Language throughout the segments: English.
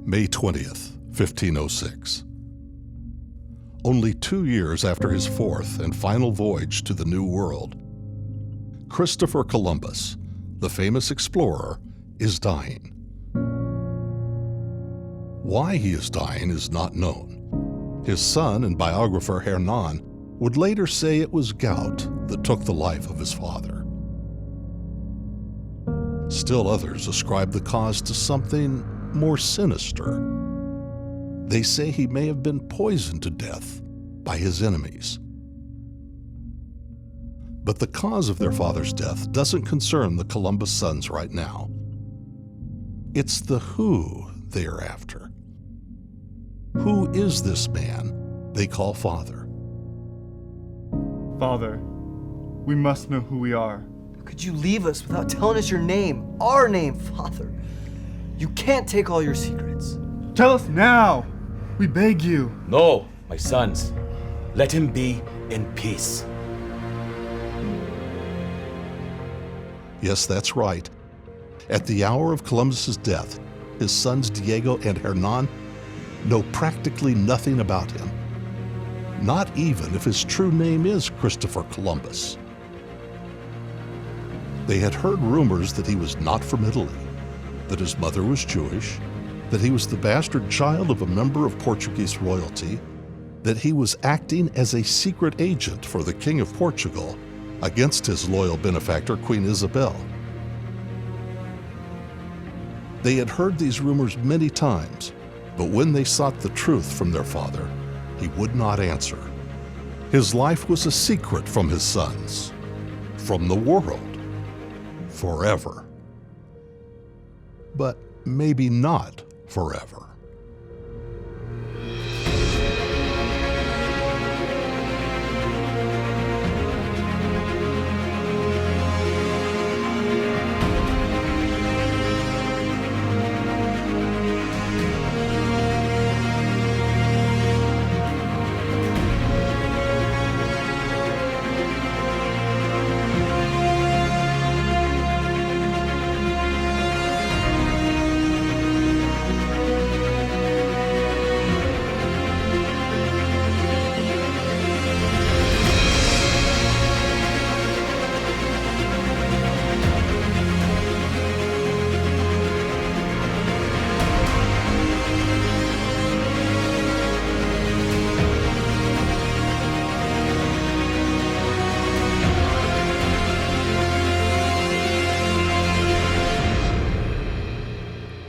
May 20th, 1506. Only 2 years after his fourth and final voyage to the New World, Christopher Columbus, the famous explorer, is dying. Why he is dying is not known. His son and biographer Hernan would later say it was gout that took the life of his father. Still others ascribe the cause to something more sinister. They say he may have been poisoned to death by his enemies. But the cause of their father's death doesn't concern the Columbus sons right now. It's the who they are after. Who is this man they call father? Father, we must know who we are. Could you leave us without telling us your name? Our name, Father. You can't take all your secrets. Tell us now! We beg you. No, my sons. Let him be in peace. Yes, that's right. At the hour of Columbus's death, his sons Diego and Hernan know practically nothing about him. Not even if his true name is Christopher Columbus. They had heard rumors that he was not from Italy, that his mother was Jewish, that he was the bastard child of a member of Portuguese royalty, that he was acting as a secret agent for the King of Portugal against his loyal benefactor, Queen Isabel. They had heard these rumors many times, but when they sought the truth from their father, he would not answer. His life was a secret from his sons, from the world, forever. But maybe not forever.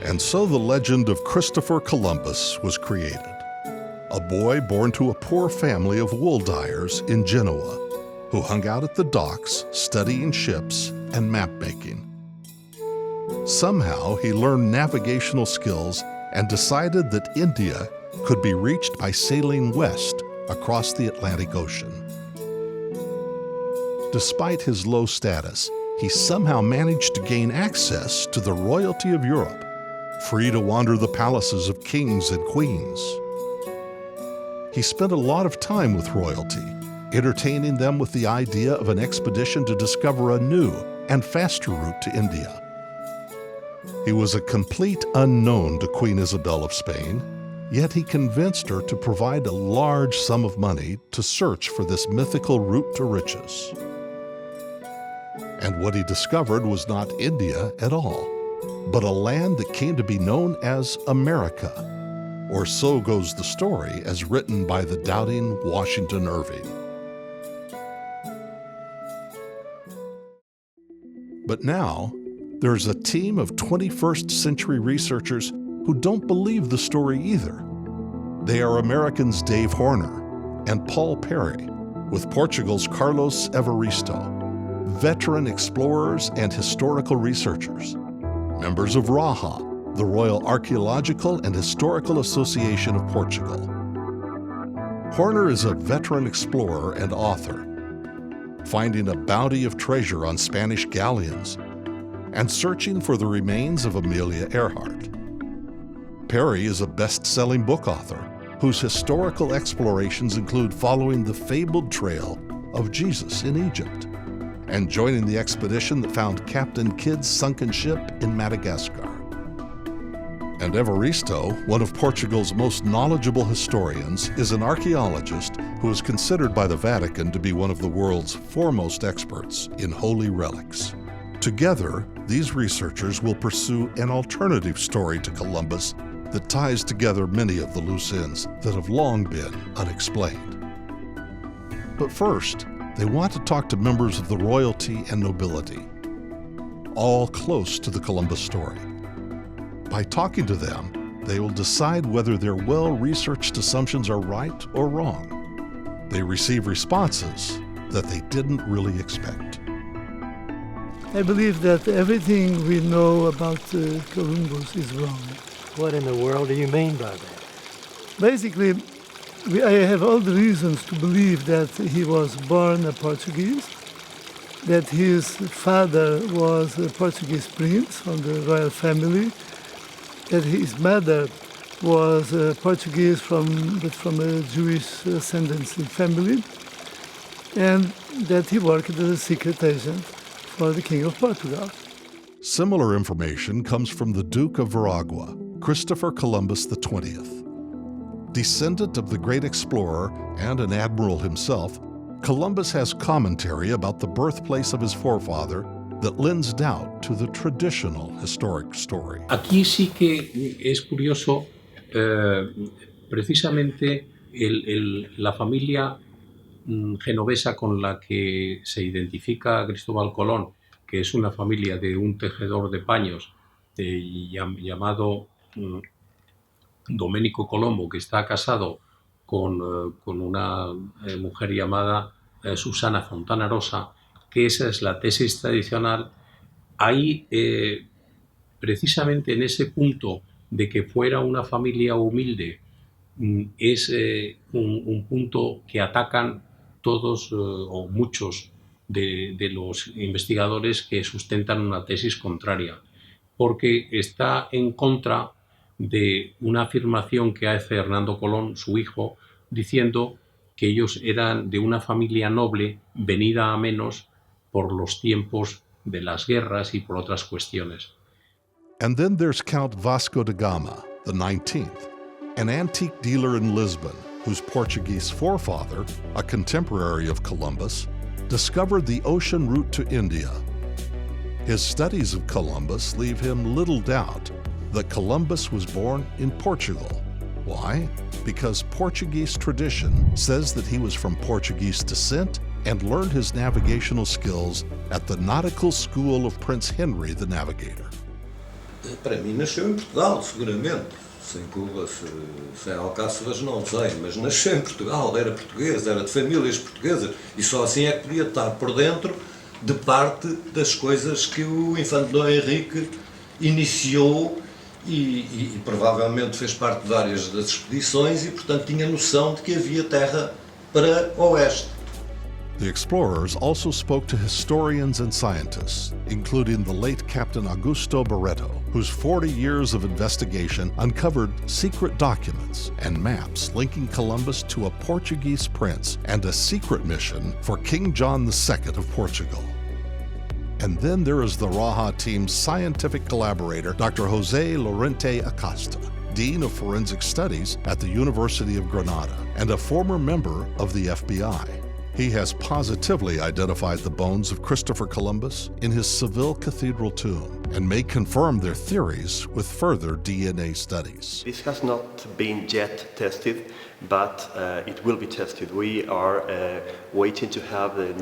And so the legend of Christopher Columbus was created, a boy born to a poor family of wool dyers in Genoa, who hung out at the docks studying ships and map making. Somehow he learned navigational skills and decided that India could be reached by sailing west across the Atlantic Ocean. Despite his low status, he somehow managed to gain access to the royalty of Europe, free to wander the palaces of kings and queens. He spent a lot of time with royalty, entertaining them with the idea of an expedition to discover a new and faster route to India. He was a complete unknown to Queen Isabel of Spain, yet he convinced her to provide a large sum of money to search for this mythical route to riches. And what he discovered was not India at all, but a land that came to be known as America, or so goes the story as written by the doubting Washington Irving. But now, there's a team of 21st century researchers who don't believe the story either. They are Americans Dave Horner and Paul Perry, with Portugal's Carlos Evaristo, veteran explorers and historical researchers, members of RAHA, the Royal Archaeological and Historical Association of Portugal. Horner is a veteran explorer and author, finding a bounty of treasure on Spanish galleons and searching for the remains of Amelia Earhart. Perry is a best-selling book author whose historical explorations include following the fabled trail of Jesus in Egypt and joining the expedition that found Captain Kidd's sunken ship in Madagascar. And Evaristo, one of Portugal's most knowledgeable historians, is an archaeologist who is considered by the Vatican to be one of the world's foremost experts in holy relics. Together, these researchers will pursue an alternative story to Columbus that ties together many of the loose ends that have long been unexplained. But first, they want to talk to members of the royalty and nobility, all close to the Columbus story. By talking to them, they will decide whether their well-researched assumptions are right or wrong. They receive responses that they didn't really expect. I believe that everything we know about Columbus is wrong. What in the world do you mean by that? Basically, I have all the reasons to believe that he was born a Portuguese, that his father was a Portuguese prince from the royal family, that his mother was Portuguese but from a Jewish ascendancy family, and that he worked as a secret agent for the King of Portugal. Similar information comes from the Duke of Veragua, Christopher Columbus XX. Descendant of the great explorer and an admiral himself, Columbus has commentary about the birthplace of his forefather that lends doubt to the traditional historic story. Aquí sí que es curioso, precisamente la familia genovesa con la que se identifica Cristóbal Colón, que es una familia de un tejedor de paños llamado Domenico Colombo, que está casado con una mujer llamada Susana Fontana Rosa, que esa es la tesis tradicional. Ahí, precisamente en ese punto de que fuera una familia humilde, es un punto que atacan todos o muchos de los investigadores que sustentan una tesis contraria, porque está en contra de una afirmación que hace Hernando Colón, su hijo, diciendo que ellos eran de una familia noble venida a menos por los tiempos de las guerras y por otras cuestiones. And then there's Count Vasco da Gama, the 19th, an antique dealer in Lisbon whose Portuguese forefather, a contemporary of Columbus, discovered the ocean route to India. His studies of Columbus leave him little doubt that Columbus was born in Portugal. Why? Because Portuguese tradition says that he was from Portuguese descent and learned his navigational skills at the nautical school of Prince Henry the Navigator. Para mim nasceu em Portugal, seguramente. Se em Cuba, se em Alcáceres, não sei, mas nasceu em Portugal, era português, era de famílias portuguesas, e só assim é que podia estar por dentro de parte das coisas que o infante Dom Henrique iniciou e provavelmente fez parte de várias das expedições e, portanto, tinha noção de que havia terra para o oeste. The explorers also spoke to historians and scientists, including the late Captain Augusto Barreto, whose 40 years of investigation uncovered secret documents and maps linking Columbus to a Portuguese prince and a secret mission for King John II of Portugal. And then there is the Raha team's scientific collaborator, Dr. Jose Lorente Acosta, Dean of Forensic Studies at the University of Granada and a former member of the FBI. He has positively identified the bones of Christopher Columbus in his Seville Cathedral tomb and may confirm their theories with further DNA studies. This has not been yet tested, but it will be tested. We are waiting to have the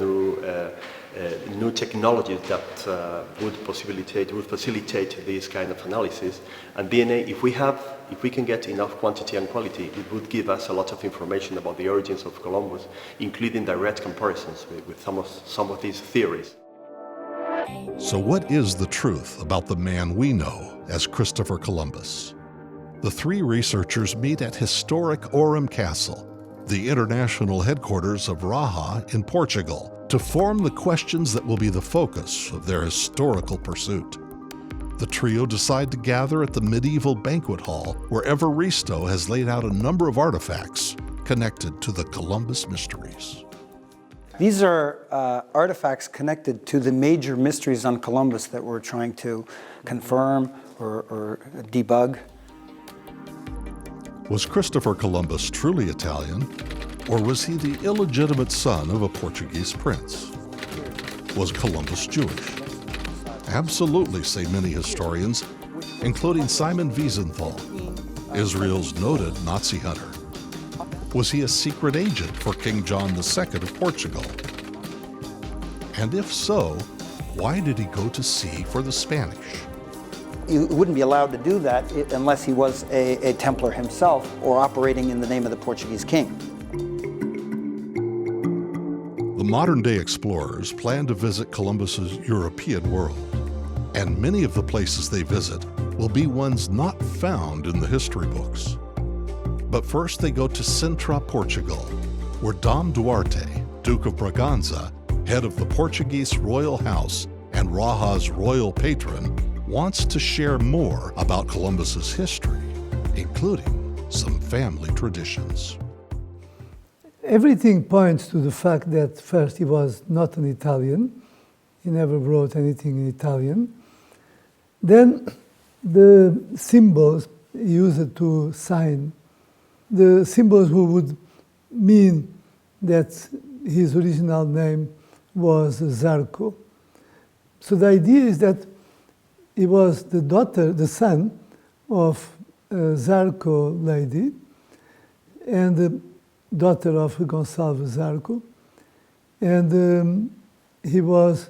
new technologies that would facilitate this kind of analysis. And DNA, if we can get enough quantity and quality, it would give us a lot of information about the origins of Columbus, including direct comparisons with some of these theories. So what is the truth about the man we know as Christopher Columbus? The three researchers meet at historic Oram Castle, the international headquarters of Raha in Portugal, to form the questions that will be the focus of their historical pursuit. The trio decide to gather at the medieval banquet hall where Evaristo has laid out a number of artifacts connected to the Columbus mysteries. These are artifacts connected to the major mysteries on Columbus that we're trying to confirm or debug. Was Christopher Columbus truly Italian, or was he the illegitimate son of a Portuguese prince? Was Columbus Jewish? Absolutely, say many historians, including Simon Wiesenthal, Israel's noted Nazi hunter. Was he a secret agent for King John II of Portugal? And if so, why did he go to sea for the Spanish? You wouldn't be allowed to do that unless he was a Templar himself or operating in the name of the Portuguese king. The modern-day explorers plan to visit Columbus's European world, and many of the places they visit will be ones not found in the history books. But first they go to Sintra, Portugal, where Dom Duarte, Duke of Braganza, head of the Portuguese royal house and Raja's royal patron, wants to share more about Columbus's history, including some family traditions. Everything points to the fact that first he was not an Italian. He never wrote anything in Italian. Then the symbols used to sign, the symbols who would mean that his original name was Zarco. So the idea is that he was the son of a Zarco lady and the daughter of Gonçalves Zarco. And he was,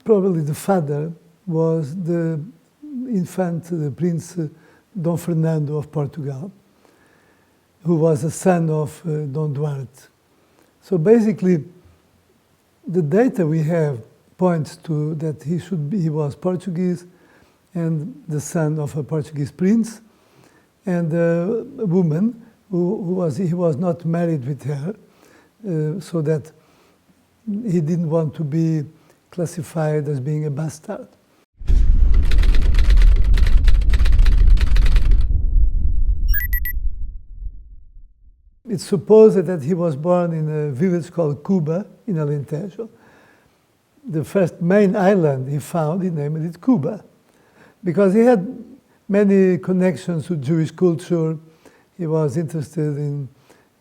probably the father was the infant, the Prince Dom Fernando of Portugal, who was a son of Dom Duarte. So basically, the data we have points to that he was Portuguese and the son of a Portuguese prince, and a woman he was not married with her, so that he didn't want to be classified as being a bastard. It's supposed that he was born in a village called Cuba in Alentejo. The first main island he found, he named it Cuba, because he had many connections to Jewish culture. He was interested in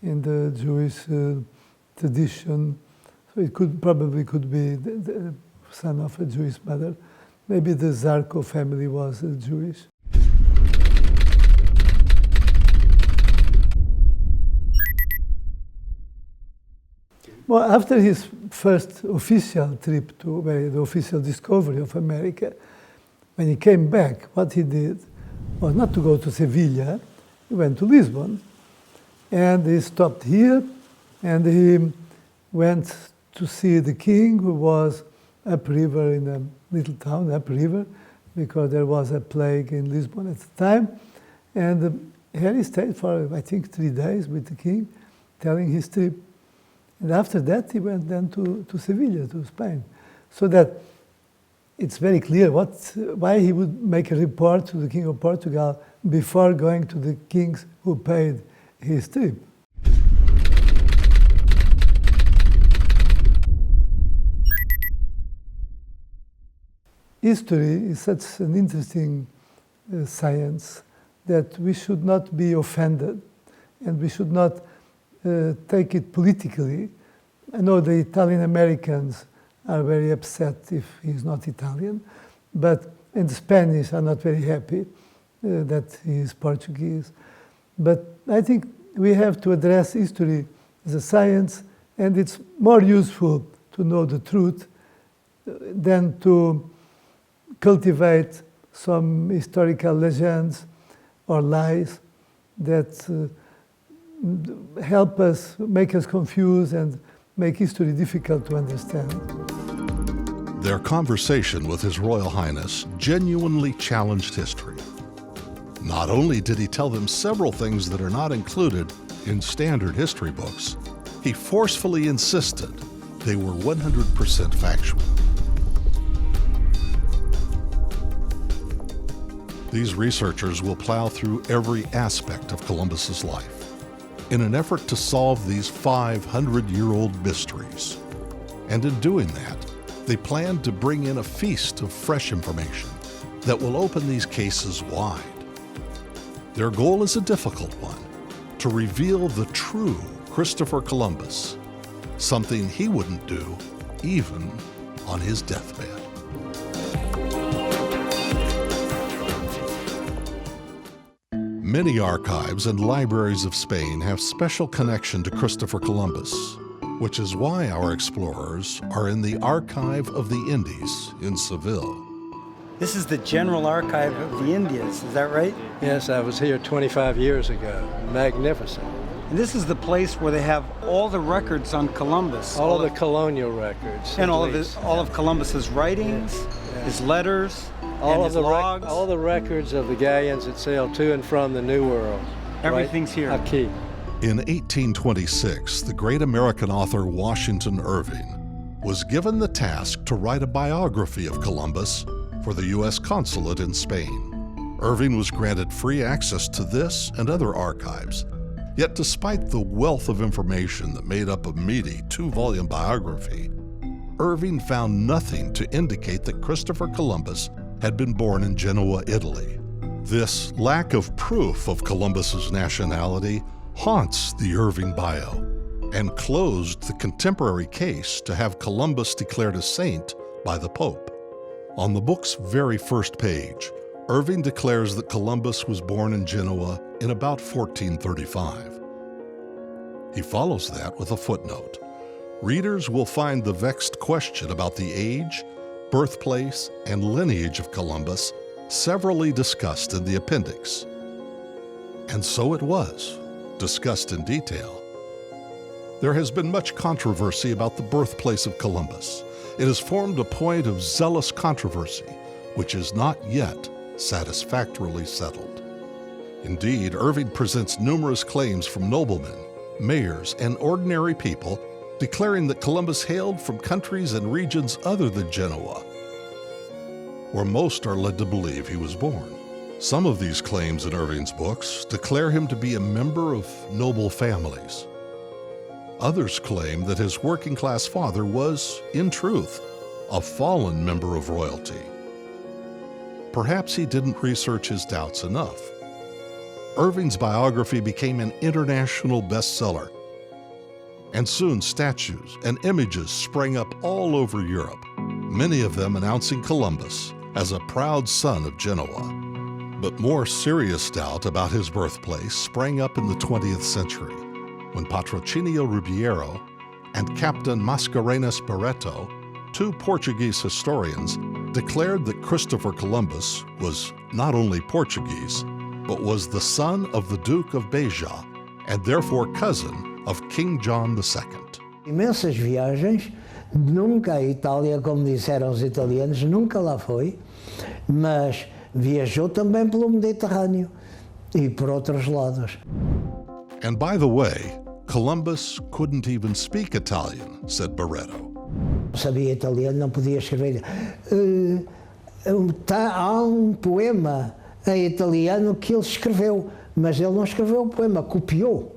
the Jewish tradition, so it probably could be the son of a Jewish mother. Maybe the Zarco family was Jewish. Well, after his first official trip to the official discovery of America, when he came back, what he did was not to go to Sevilla. He went to Lisbon, and he stopped here, and he went to see the king, who was upriver in a little town, upriver, because there was a plague in Lisbon at the time. And here he stayed for, I think, 3 days with the king, telling his trip. And after that, he went then to Sevilla, to Spain. So that it's very clear why he would make a report to the King of Portugal before going to the kings who paid his trip. History is such an interesting science that we should not be offended, and we should not take it politically. I know the Italian Americans are very upset if he's not Italian, and the Spanish are not very happy that he is Portuguese. But I think we have to address history as a science, and it's more useful to know the truth than to cultivate some historical legends or lies that help us, make us confused, and make history difficult to understand. Their conversation with His Royal Highness genuinely challenged history. Not only did he tell them several things that are not included in standard history books, he forcefully insisted they were 100% factual. These researchers will plow through every aspect of Columbus's life in an effort to solve these 500-year-old mysteries. And in doing that, they plan to bring in a feast of fresh information that will open these cases wide. Their goal is a difficult one, to reveal the true Christopher Columbus, something he wouldn't do even on his deathbed. Many archives and libraries of Spain have special connection to Christopher Columbus, which is why our explorers are in the Archive of the Indies in Seville. This is the General Archive of the Indies, is that right? Yes, I was here 25 years ago. Magnificent. And this is the place where they have all the records on Columbus. All of the colonial records. And all of Columbus's writings, his letters, and his logs. All the records of the galleons that sailed to and from the New World. Everything's here. Aquí. In 1826, the great American author Washington Irving was given the task to write a biography of Columbus for the U.S. consulate in Spain. Irving was granted free access to this and other archives. Yet despite the wealth of information that made up a meaty 2-volume biography, Irving found nothing to indicate that Christopher Columbus had been born in Genoa, Italy. This lack of proof of Columbus's nationality haunts the Irving bio and closed the contemporary case to have Columbus declared a saint by the Pope. On the book's very first page, Irving declares that Columbus was born in Genoa in about 1435. He follows that with a footnote. Readers will find the vexed question about the age, birthplace, and lineage of Columbus severally discussed in the appendix. And so it was, discussed in detail. There has been much controversy about the birthplace of Columbus. It has formed a point of zealous controversy, which is not yet satisfactorily settled. Indeed, Irving presents numerous claims from noblemen, mayors, and ordinary people declaring that Columbus hailed from countries and regions other than Genoa, where most are led to believe he was born. Some of these claims in Irving's books declare him to be a member of noble families. Others claim that his working-class father was, in truth, a fallen member of royalty. Perhaps he didn't research his doubts enough. Irving's biography became an international bestseller, and soon statues and images sprang up all over Europe, many of them announcing Columbus as a proud son of Genoa. But more serious doubt about his birthplace sprang up in the 20th century, when Patrocinio Rubiero and Captain Mascarenhas Barreto, 2 Portuguese historians, declared that Christopher Columbus was not only Portuguese, but was the son of the Duke of Beja, and therefore cousin of King John II. Imensas viagens, nunca a Itália, como disseram os italianos, nunca lá foi, mas viajou também pelo Mediterrâneo e por outros lados. And by the way, Columbus couldn't even speak Italian, said Barreto. Sabia italiano, não podia escrever. Há poema em italiano que ele escreveu, mas ele não escreveu o poema, copiou.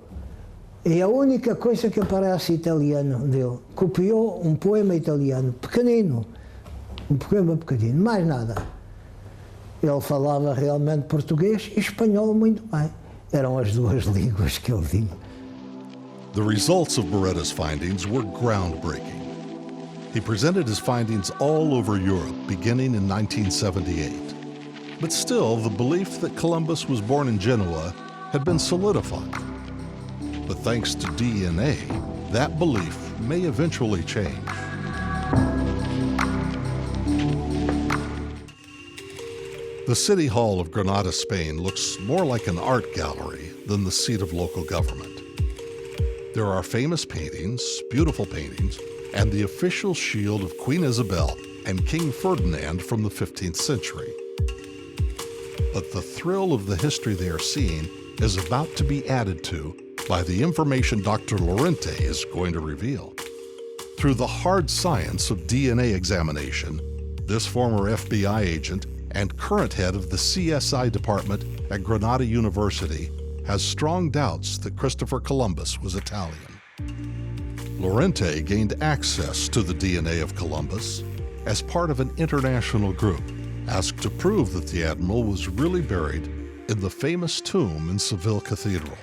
É a única coisa que aparece italiano dele. Copiou um poema italiano, pequenino. Um poema pequenino, mais nada. Ele falava realmente português e espanhol muito bem. Eram as 2 línguas que ele tinha. The results of Barreto's findings were groundbreaking. He presented his findings all over Europe beginning in 1978. But still, the belief that Columbus was born in Genoa had been solidified. But thanks to DNA, that belief may eventually change. The City Hall of Granada, Spain looks more like an art gallery than the seat of local government. There are famous paintings, beautiful paintings, and the official shield of Queen Isabel and King Ferdinand from the 15th century. But the thrill of the history they are seeing is about to be added to by the information Dr. Lorente is going to reveal. Through the hard science of DNA examination, this former FBI agent and current head of the CSI department at Granada University has strong doubts that Christopher Columbus was Italian. Lorente gained access to the DNA of Columbus as part of an international group asked to prove that the admiral was really buried in the famous tomb in Seville Cathedral.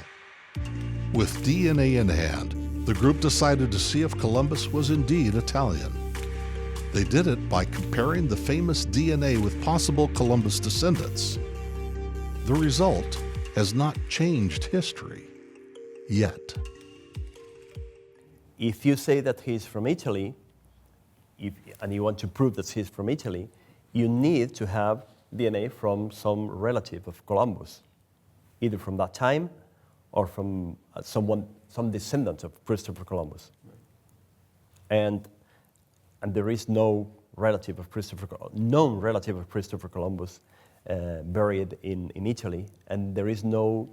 With DNA in hand, the group decided to see if Columbus was indeed Italian. They did it by comparing the famous DNA with possible Columbus descendants. The result has not changed history yet. If you say that he's from Italy, and you want to prove that he's from Italy, you need to have DNA from some relative of Columbus, either from that time or from some descendant of Christopher Columbus. And there is no relative of known relative of Christopher Columbus buried in Italy, and there is no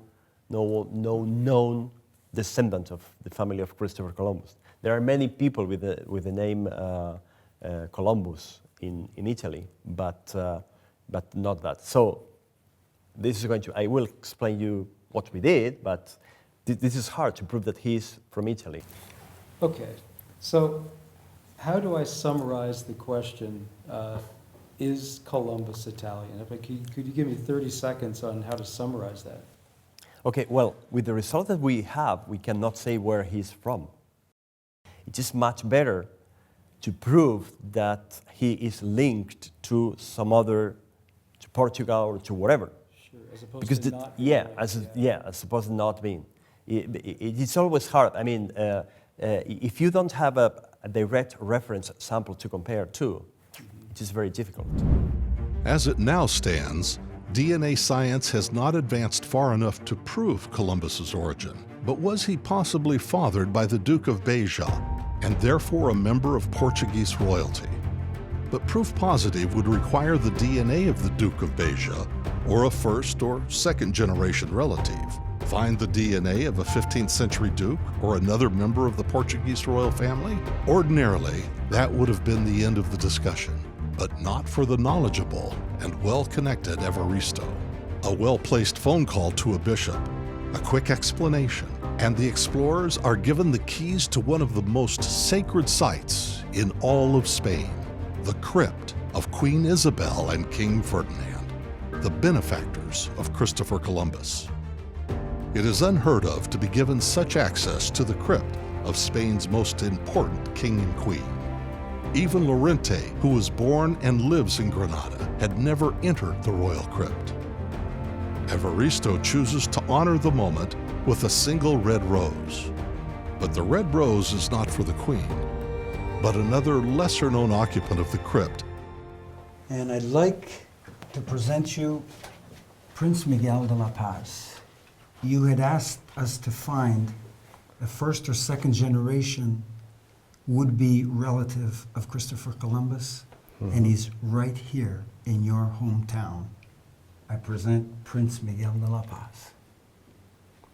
known descendant of the family of Christopher Columbus. There are many people with the name Columbus in Italy, but not that. So this is I will explain you what we did, but this is hard to prove that he's from Italy. Okay, so how do I summarize the question, is Columbus Italian? Could you give me 30 seconds on how to summarize that? Okay, well, with the result that we have, we cannot say where he's from. It is much better to prove that he is linked to some other, to Portugal or to whatever. Sure, as opposed to not being. As opposed to not being. It's always hard. I mean, if you don't have a direct reference sample to compare to, it is very difficult. As it now stands, DNA science has not advanced far enough to prove Columbus's origin. But was he possibly fathered by the Duke of Beja, and therefore a member of Portuguese royalty? But proof positive would require the DNA of the Duke of Beja, or a first or second generation relative. Find the DNA of a 15th century duke or another member of the Portuguese royal family? Ordinarily, that would have been the end of the discussion, but not for the knowledgeable and well-connected Evaristo. A well-placed phone call to a bishop, a quick explanation, and the explorers are given the keys to one of the most sacred sites in all of Spain, the crypt of Queen Isabel and King Ferdinand, the benefactors of Christopher Columbus. It is unheard of to be given such access to the crypt of Spain's most important king and queen. Even Lorente, who was born and lives in Granada, had never entered the royal crypt. Evaristo chooses to honor the moment with a single red rose. But the red rose is not for the queen, but another lesser-known occupant of the crypt. And I'd like to present you Prince Miguel de la Paz. You had asked us to find a first or second generation would-be relative of Christopher Columbus, and he's right here in your hometown. I present Prince Miguel de la Paz.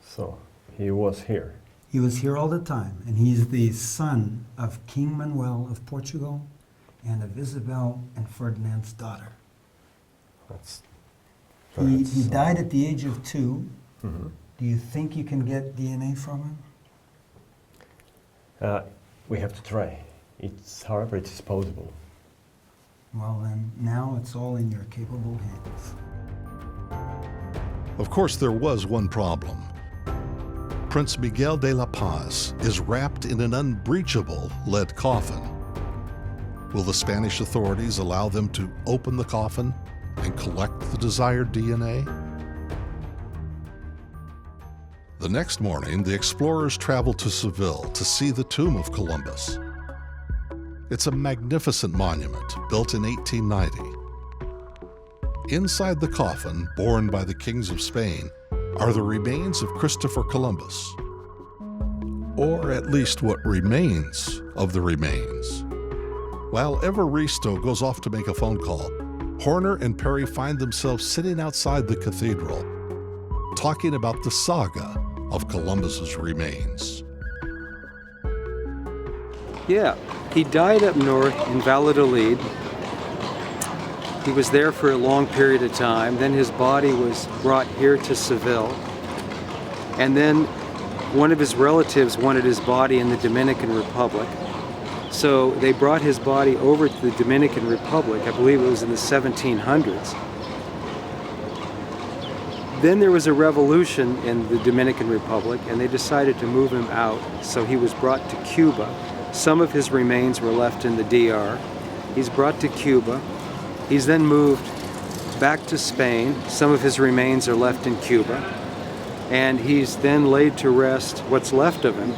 So, he was here. He was here all the time, and he's the son of King Manuel of Portugal and of Isabel and Ferdinand's daughter. He died at the age of 2. Mm-hmm. Do you think you can get DNA from him? We have to try. However, it is possible. Well then, now it's all in your capable hands. Of course, there was one problem. Prince Miguel de la Paz is wrapped in an unbreachable lead coffin. Will the Spanish authorities allow them to open the coffin and collect the desired DNA? The next morning, the explorers travel to Seville to see the tomb of Columbus. It's a magnificent monument built in 1890. Inside the coffin, borne by the kings of Spain, are the remains of Christopher Columbus, or at least what remains of the remains. While Evaristo goes off to make a phone call, Horner and Perry find themselves sitting outside the cathedral, talking about the saga of Columbus's remains. Yeah, he died up north in Valladolid. He was there for a long period of time. Then his body was brought here to Seville. And then one of his relatives wanted his body in the Dominican Republic. So they brought his body over to the Dominican Republic. I believe it was in the 1700s. Then there was a revolution in the Dominican Republic, and they decided to move him out, so he was brought to Cuba. Some of his remains were left in the DR. He's brought to Cuba. He's then moved back to Spain. Some of his remains are left in Cuba. And he's then laid to rest, what's left of him,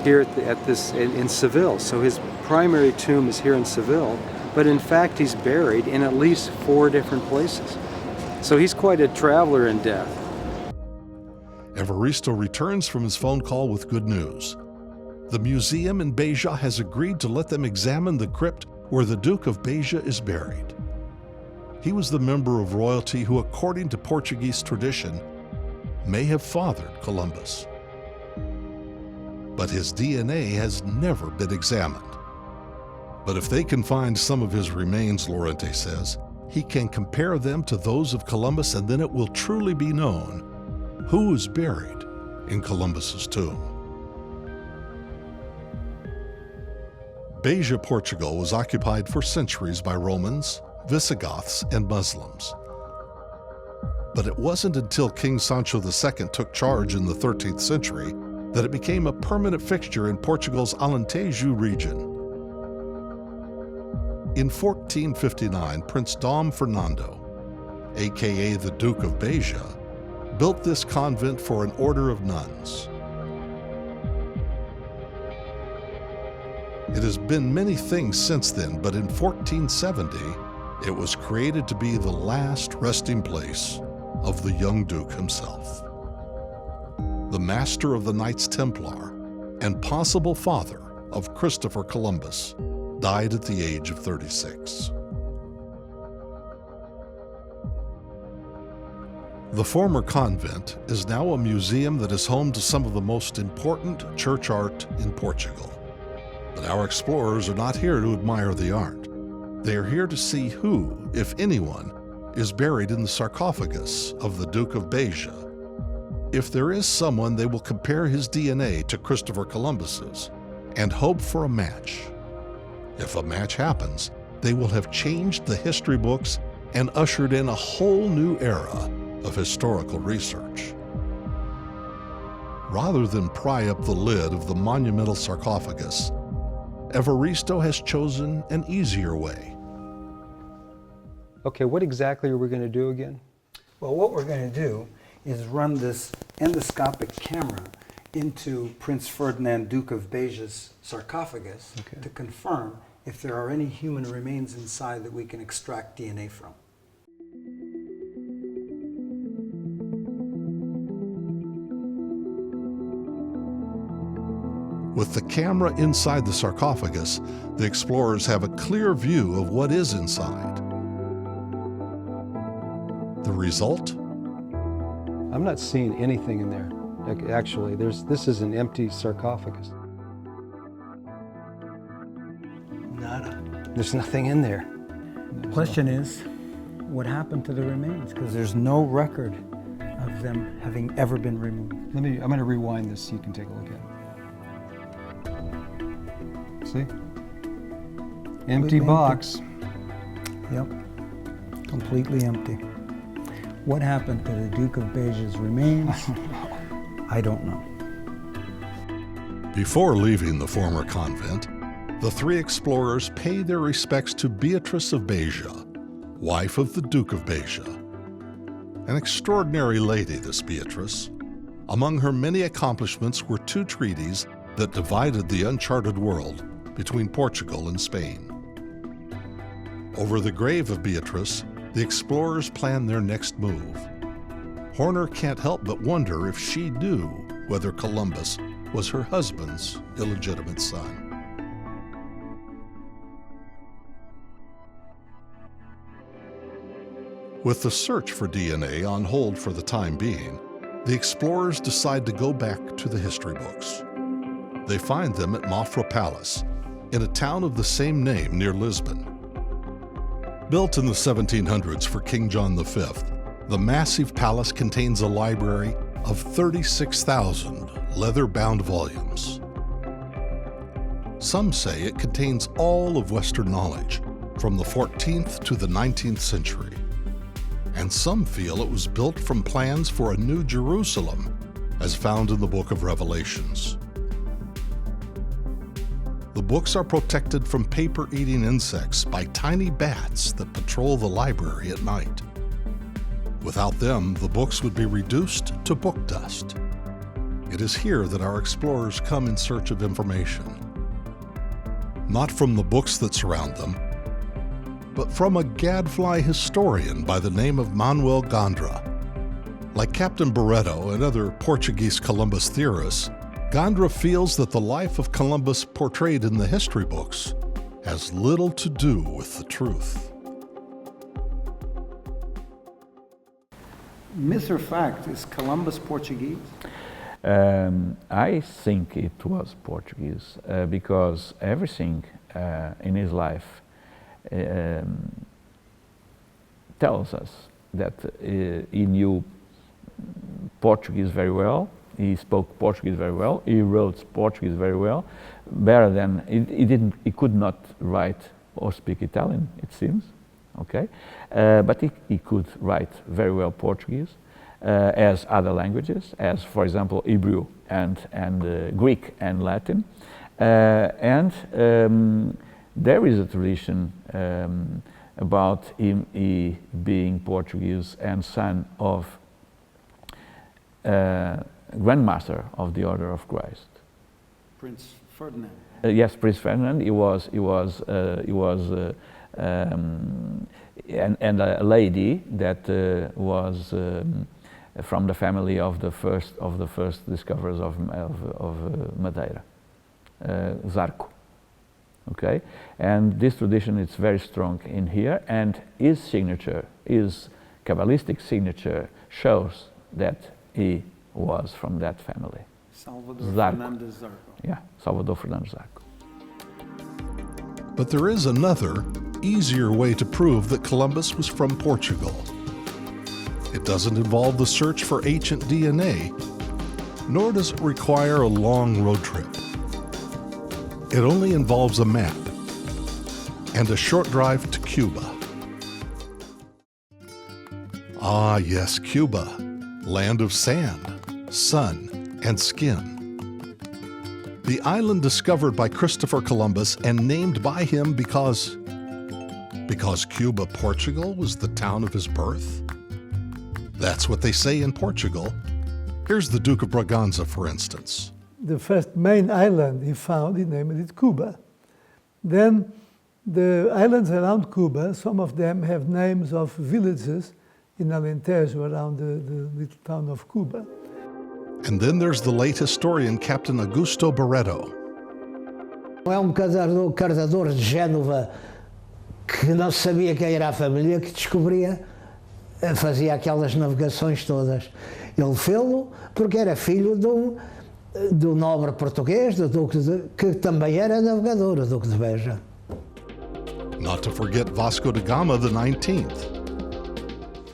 here in Seville. So his primary tomb is here in Seville, but in fact he's buried in at least 4 different places. So he's quite a traveler in death. Evaristo returns from his phone call with good news. The museum in Beja has agreed to let them examine the crypt where the Duke of Beja is buried. He was the member of royalty who, according to Portuguese tradition, may have fathered Columbus. But his DNA has never been examined. But if they can find some of his remains, Lorente says, he can compare them to those of Columbus, and then it will truly be known who is buried in Columbus's tomb. Beja, Portugal was occupied for centuries by Romans, Visigoths, and Muslims. But it wasn't until King Sancho II took charge in the 13th century that it became a permanent fixture in Portugal's Alentejo region. In 1459, Prince Dom Fernando, aka the Duke of Beja, built this convent for an order of nuns. It has been many things since then, but in 1470, it was created to be the last resting place of the young Duke himself. The master of the Knights Templar and possible father of Christopher Columbus died at the age of 36. The former convent is now a museum that is home to some of the most important church art in Portugal. But our explorers are not here to admire the art. They are here to see who, if anyone, is buried in the sarcophagus of the Duke of Beja. If there is someone, they will compare his DNA to Christopher Columbus's and hope for a match. If a match happens, they will have changed the history books and ushered in a whole new era of historical research. Rather than pry up the lid of the monumental sarcophagus, Evaristo has chosen an easier way. Okay, what exactly are we going to do again? Well, what we're going to do is run this endoscopic camera into Prince Ferdinand, Duke of Beja's sarcophagus to confirm if there are any human remains inside that we can extract DNA from. With the camera inside the sarcophagus, the explorers have a clear view of what is inside. The result? I'm not seeing anything in there. Actually, this is an empty sarcophagus. Nada. There's nothing in there. The question is, what happened to the remains? Because there's no record of them having ever been removed. I'm going to rewind this so you can take a look at it. See? Empty box. Yep. Completely empty. What happened to the Duke of Beja's remains? I don't know. Before leaving the former convent, the 3 explorers pay their respects to Beatrice of Beja, wife of the Duke of Beja. An extraordinary lady, this Beatrice. Among her many accomplishments were 2 treaties that divided the uncharted world between Portugal and Spain. Over the grave of Beatrice, the explorers plan their next move. Horner can't help but wonder if she knew whether Columbus was her husband's illegitimate son. With the search for DNA on hold for the time being, the explorers decide to go back to the history books. They find them at Mafra Palace, in a town of the same name near Lisbon. Built in the 1700s for King John V, the massive palace contains a library of 36,000 leather-bound volumes. Some say it contains all of Western knowledge, from the 14th to the 19th century. and some feel it was built from plans for a new Jerusalem, as found in the book of Revelations. The books are protected from paper-eating insects by tiny bats that patrol the library at night. Without them, the books would be reduced to book dust. It is here that our explorers come in search of information. Not from the books that surround them, but from a gadfly historian by the name of Manuel Gondra. Like Captain Barreto and other Portuguese Columbus theorists, Gondra feels that the life of Columbus portrayed in the history books has little to do with the truth. Myth or fact, is Columbus Portuguese? I think it was Portuguese because everything in his life tells us that he knew Portuguese very well, he spoke Portuguese very well, he wrote Portuguese very well, better than, he could not write or speak Italian, it seems, okay? But he could write very well Portuguese, as other languages, as for example Hebrew and Greek and Latin. There is a tradition about him being Portuguese and son of Grandmaster of the Order of Christ. Prince Ferdinand. Yes, Prince Ferdinand. He was and a lady that was from the family of the first discoverers of Madeira, Zarco. Okay, and this tradition is very strong in here, and his signature, his Kabbalistic signature, shows that he was from that family. Salvador Fernandes Zarco. Yeah, Salvador Fernandes Zarco. But there is another, easier way to prove that Columbus was from Portugal. It doesn't involve the search for ancient DNA, nor does it require a long road trip. It only involves a map and a short drive to Cuba. Ah, yes, Cuba, land of sand, sun, and skin. The island discovered by Christopher Columbus and named by him because Cuba, Portugal was the town of his birth? That's what they say in Portugal. Here's the Duke of Braganza, for instance. The first main island he found, he named it Cuba. Then the islands around Cuba, some of them have names of villages in Alentejo around the little town of Cuba. And then there's the late historian, Captain Augusto Barreto. É carregador de Génova que não sabia quem era a família que descobria, fazia aquelas navegações todas. Ele fê-lo porque era filho do nobre português, do Duque que também era navegador, o Duque de Beja. Not to forget Vasco da Gama, the 19th.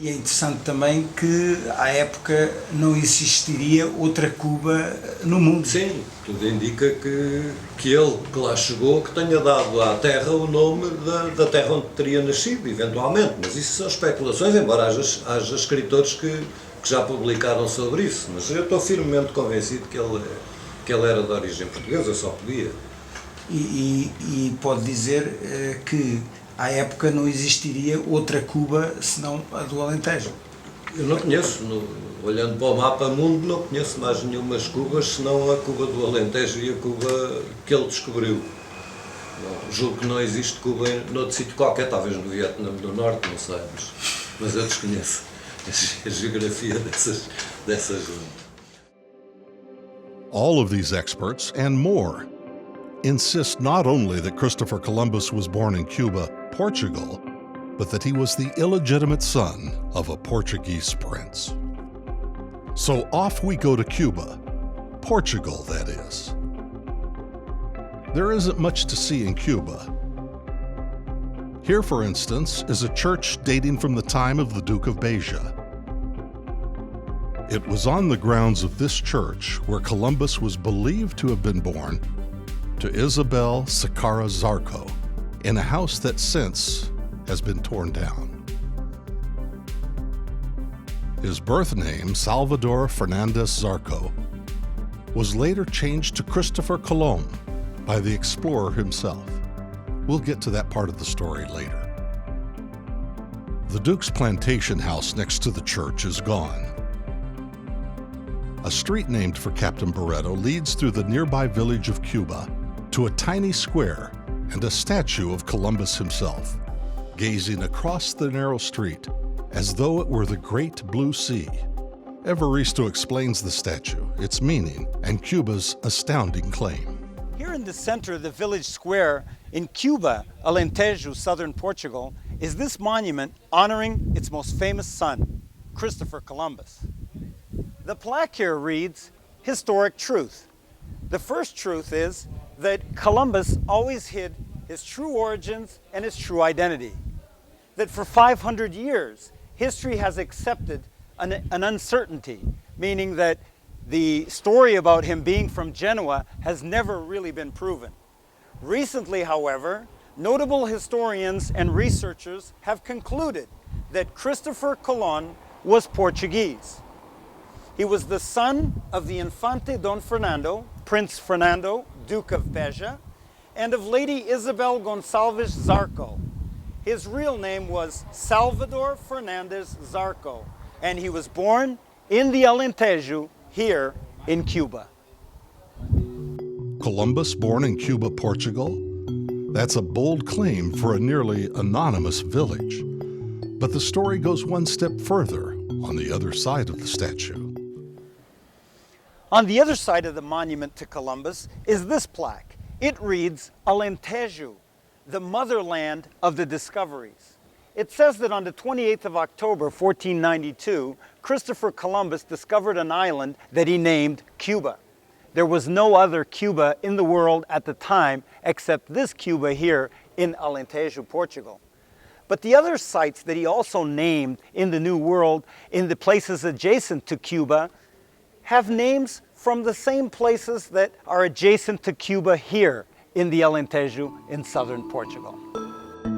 E é interessante também que, à época, não existiria outra Cuba no mundo. Sim, tudo indica que ele, que lá chegou, que tenha dado à terra o nome da terra onde teria nascido, eventualmente. Mas isso são especulações, embora haja escritores que já publicaram sobre isso. Mas eu estou firmemente convencido que ele era de origem portuguesa, só podia. E pode dizer que à época não existiria outra Cuba senão a do Alentejo. Eu não conheço, olhando para o mapa mundo, não conheço mais nenhumas Cubas senão a Cuba do Alentejo e a Cuba que ele descobriu. Não, julgo que não existe Cuba noutro sítio qualquer, talvez no Vietnã do Norte, não sei, mas eu desconheço a geografia dessas zonas. All of these experts, and more, insist not only that Christopher Columbus was born in Cuba, Portugal, but that he was the illegitimate son of a Portuguese prince. So off we go to Cuba, Portugal, that is. There isn't much to see in Cuba. Here, for instance, is a church dating from the time of the Duke of Beja. It was on the grounds of this church where Columbus was believed to have been born to Isabel Sakara Zarco in a house that since has been torn down. His birth name, Salvador Fernandez Zarco, was later changed to Christopher Colomb by the explorer himself. We'll get to that part of the story later. The Duke's plantation house next to the church is gone. A street named for Captain Barreto leads through the nearby village of Cuba to a tiny square and a statue of Columbus himself, gazing across the narrow street as though it were the great blue sea. Evaristo explains the statue, its meaning, and Cuba's astounding claim. Here in the center of the village square in Cuba, Alentejo, southern Portugal, is this monument honoring its most famous son, Christopher Columbus. The plaque here reads, "Historic truth." The first truth is that Columbus always hid his true origins and his true identity. That for 500 years, history has accepted an uncertainty, meaning that the story about him being from Genoa has never really been proven. Recently, however, notable historians and researchers have concluded that Christopher Colomb was Portuguese. He was the son of the Infante Don Fernando, Prince Fernando, Duke of Beja, and of Lady Isabel Gonçalves Zarco. His real name was Salvador Fernandez Zarco, and he was born in the Alentejo here in Cuba. Columbus born in Cuba, Portugal? That's a bold claim for a nearly anonymous village. But the story goes one step further on the other side of the statue. On the other side of the monument to Columbus is this plaque. It reads, Alentejo, the motherland of the discoveries. It says that on the 28th of October, 1492, Christopher Columbus discovered an island that he named Cuba. There was no other Cuba in the world at the time except this Cuba here in Alentejo, Portugal. But the other sites that he also named in the New World, in the places adjacent to Cuba, have names from the same places that are adjacent to Cuba here in the Alentejo in southern Portugal.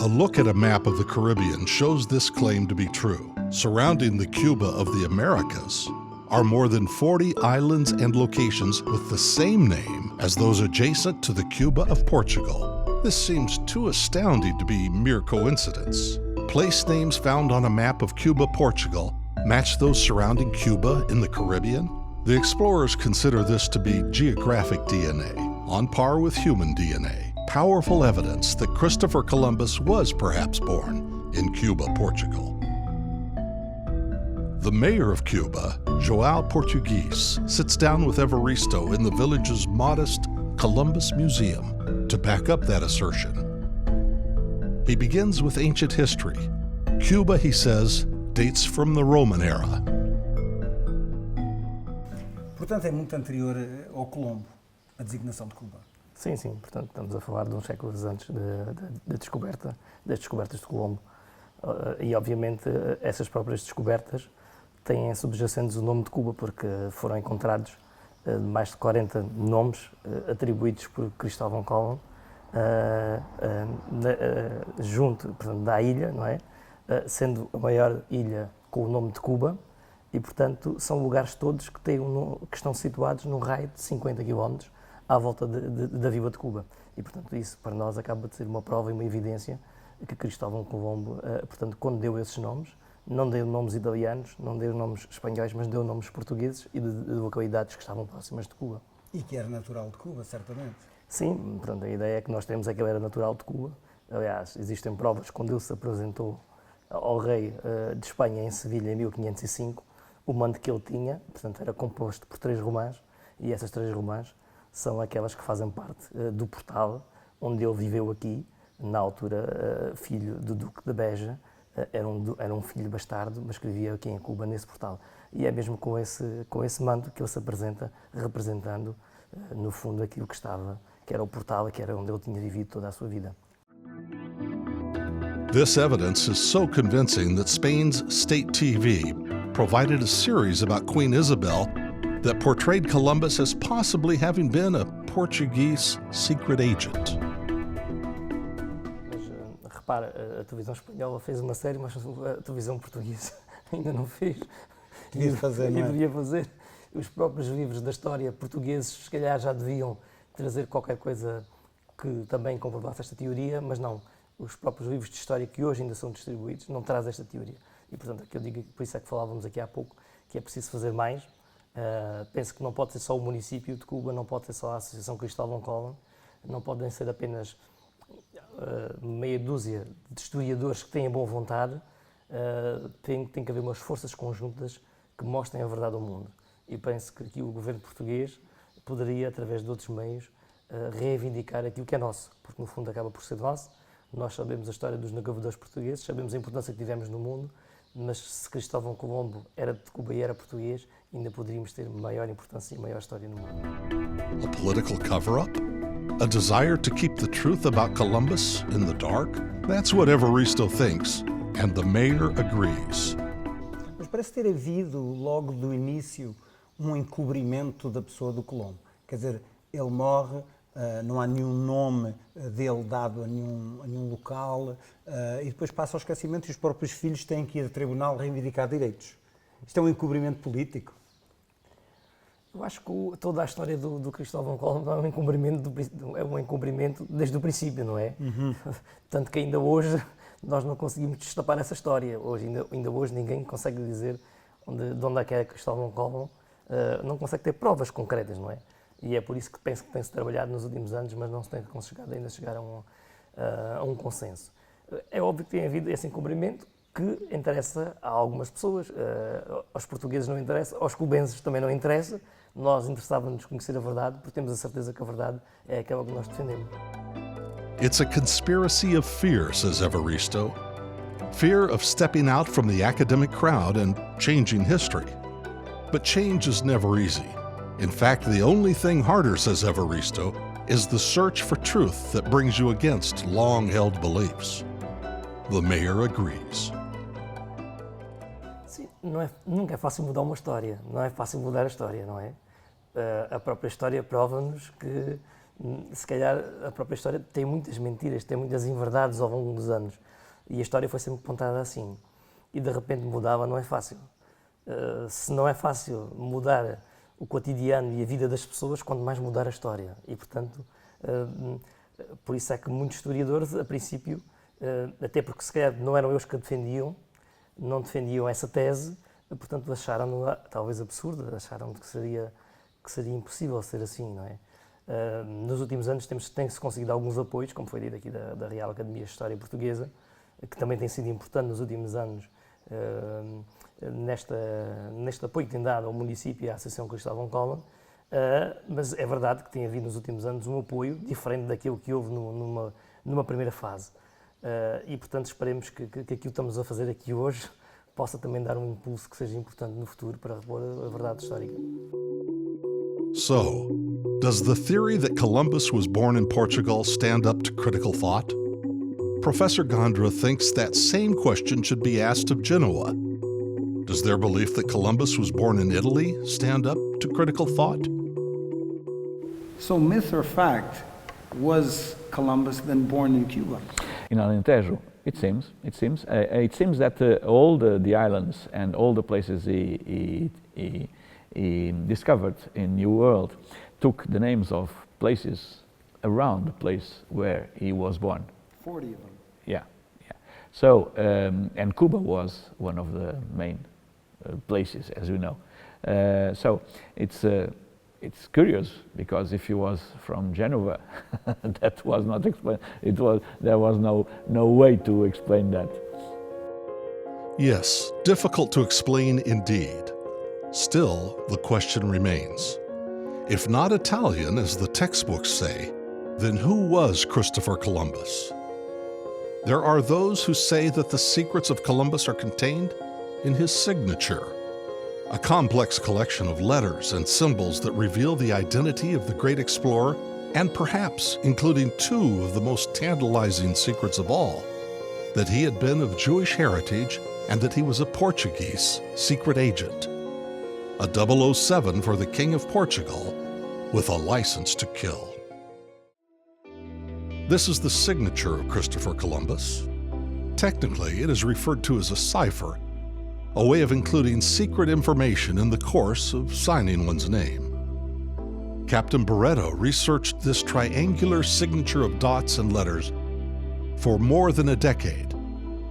A look at a map of the Caribbean shows this claim to be true. Surrounding the Cuba of the Americas are more than 40 islands and locations with the same name as those adjacent to the Cuba of Portugal. This seems too astounding to be mere coincidence. Place names found on a map of Cuba, Portugal match those surrounding Cuba in the Caribbean? The explorers consider this to be geographic DNA, on par with human DNA, powerful evidence that Christopher Columbus was perhaps born in Cuba, Portugal. The mayor of Cuba, João Portuguese, sits down with Evaristo in the village's modest Columbus Museum to back up that assertion. He begins with ancient history. Cuba, he says, dates from the Roman era. Portanto, é muito anterior ao Colombo, a designação de Cuba. Sim, sim. Portanto, estamos a falar de uns séculos antes da descoberta, das descobertas de Colombo. E, obviamente, essas próprias descobertas têm subjacentes o nome de Cuba, porque foram encontrados mais de 40 nomes atribuídos por Cristóvão Colombo junto, portanto, da ilha, não é? Sendo a maior ilha com o nome de Cuba, e, portanto, são lugares todos que estão situados num raio de 50 km à volta da vila de Cuba. E, portanto, isso para nós acaba de ser uma prova e uma evidência que Cristóvão Colombo, portanto, quando deu esses nomes, não deu nomes italianos, não deu nomes espanhóis, mas deu nomes portugueses e de localidades que estavam próximas de Cuba. E que era natural de Cuba, certamente. Sim, portanto, a ideia que nós temos é que ele era natural de Cuba. Aliás, existem provas quando ele se apresentou ao rei de Espanha em Sevilha em 1505, o manto que ele tinha, portanto, era composto por 3 romãs, e essas 3 romãs são aquelas que fazem parte do portal onde ele viveu aqui, na altura filho do Duque de Beja, era um filho bastardo, mas que vivia aqui em Cuba, nesse portal. E é mesmo com esse manto que ele se apresenta, representando, no fundo, aquilo que era o portal, que era onde ele tinha vivido toda a sua vida. This evidence is so convincing that Spain's state TV provided a series about Queen Isabel that portrayed Columbus as possibly having been a Portuguese secret agent. Mas repara, a televisão espanhola fez uma série, mas a televisão portuguesa ainda não fez. Devia fazer, não é? Devia fazer. Os próprios livros da história portugueses, se calhar, já deviam trazer qualquer coisa que também comprovasse esta teoria, mas não. Os próprios livros de história que hoje ainda são distribuídos não trazem esta teoria. E, portanto, eu digo, por isso é que falávamos aqui há pouco, que é preciso fazer mais. Penso que não pode ser só o município de Cuba, não pode ser só a Associação Cristóvão Colón, não podem ser apenas meia dúzia de historiadores que têm boa vontade, tem que haver umas forças conjuntas que mostrem a verdade ao mundo. E penso que aqui o governo português poderia, através de outros meios, reivindicar aquilo que é nosso, porque no fundo acaba por ser nosso. Nós sabemos a história dos navegadores portugueses, sabemos a importância que tivemos no mundo, mas se Cristóvão Colombo era de Cuba e era português, ainda poderíamos ter maior importância e maior história no mundo. A political cover-up? A desire to keep the truth about Columbus in the dark? That's what Evaristo thinks, and the mayor agrees. Mas parece ter havido, logo do início, um encobrimento da pessoa do Colombo. Quer dizer, ele morre, não há nenhum nome dele dado a nenhum local, e depois passa ao esquecimento e os próprios filhos têm que ir a tribunal reivindicar direitos. Isto é um encobrimento político? Eu acho que toda a história do Cristóvão Colombo é um encobrimento desde o princípio, não é? Uhum. Tanto que ainda hoje nós não conseguimos destapar essa história. Ainda hoje ninguém consegue dizer de onde é que é Cristóvão Colombo, não consegue ter provas concretas, não é? E é por isso que penso que tem-se trabalhado nos últimos anos, mas não se tem conseguido ainda chegar a um consenso. É óbvio que tem havido esse encobrimento que interessa a algumas pessoas, aos portugueses não interessa, aos cubenses também não interessa. Nós interessávamos conhecer a verdade, porque temos a certeza que a verdade é aquela que nós defendemos. It's a conspiracy of fear, says Evaristo. Fear of stepping out from the academic crowd and changing history. But change is never easy. In fact, the only thing harder, says Evaristo, is the search for truth that brings you against long-held beliefs. The mayor agrees. Sim, nunca é fácil mudar uma história, não é fácil mudar a história, não é? A própria história prova-nos que, se calhar, a própria história tem muitas mentiras, tem muitas inverdades ao longo dos anos. E a história foi sempre contada assim. E de repente mudava, não é fácil. Se não é fácil mudar o cotidiano e a vida das pessoas, quanto mais mudar a história. E, portanto, por isso é que muitos historiadores, a princípio, até porque se calhar não eram eles que a defendiam, não defendiam essa tese, portanto acharam-no talvez absurda, acharam que seria impossível ser assim, não é? Nos últimos anos tem-se conseguido alguns apoios, como foi dito aqui da Real Academia de História Portuguesa, que também tem sido importante nos últimos anos, neste apoio que tem dado ao município e à Associação Cristóvão Colón, mas é verdade que tem havido nos últimos anos um apoio diferente daquilo que houve numa primeira fase. E, portanto, esperemos que aquilo que estamos a fazer aqui hoje possa também dar um impulso que seja importante no futuro para repor a verdade histórica. So, does the theory that Columbus was born in Portugal stand up to critical thought? Professor Gondra thinks that same question should be asked of Genoa. Does their belief that Columbus was born in Italy stand up to critical thought? So, myth or fact, was Columbus then born in Cuba? In Alentejo, it seems. It seems that all the islands and all the places he discovered in New World took the names of places around the place where he was born. 40 of them. Yeah. So, and Cuba was one of the main places, as we know. So it's curious because if he was from Genova, that was not explained. There was no way to explain that. Yes, difficult to explain indeed. Still, the question remains. If not Italian, as the textbooks say, then who was Christopher Columbus? There are those who say that the secrets of Columbus are contained in his signature, a complex collection of letters and symbols that reveal the identity of the great explorer, and perhaps including two of the most tantalizing secrets of all, that he had been of Jewish heritage and that he was a Portuguese secret agent, a 007 for the King of Portugal with a license to kill. This is the signature of Christopher Columbus. Technically, it is referred to as a cipher, a way of including secret information in the course of signing one's name. Captain Barreto researched this triangular signature of dots and letters for more than a decade,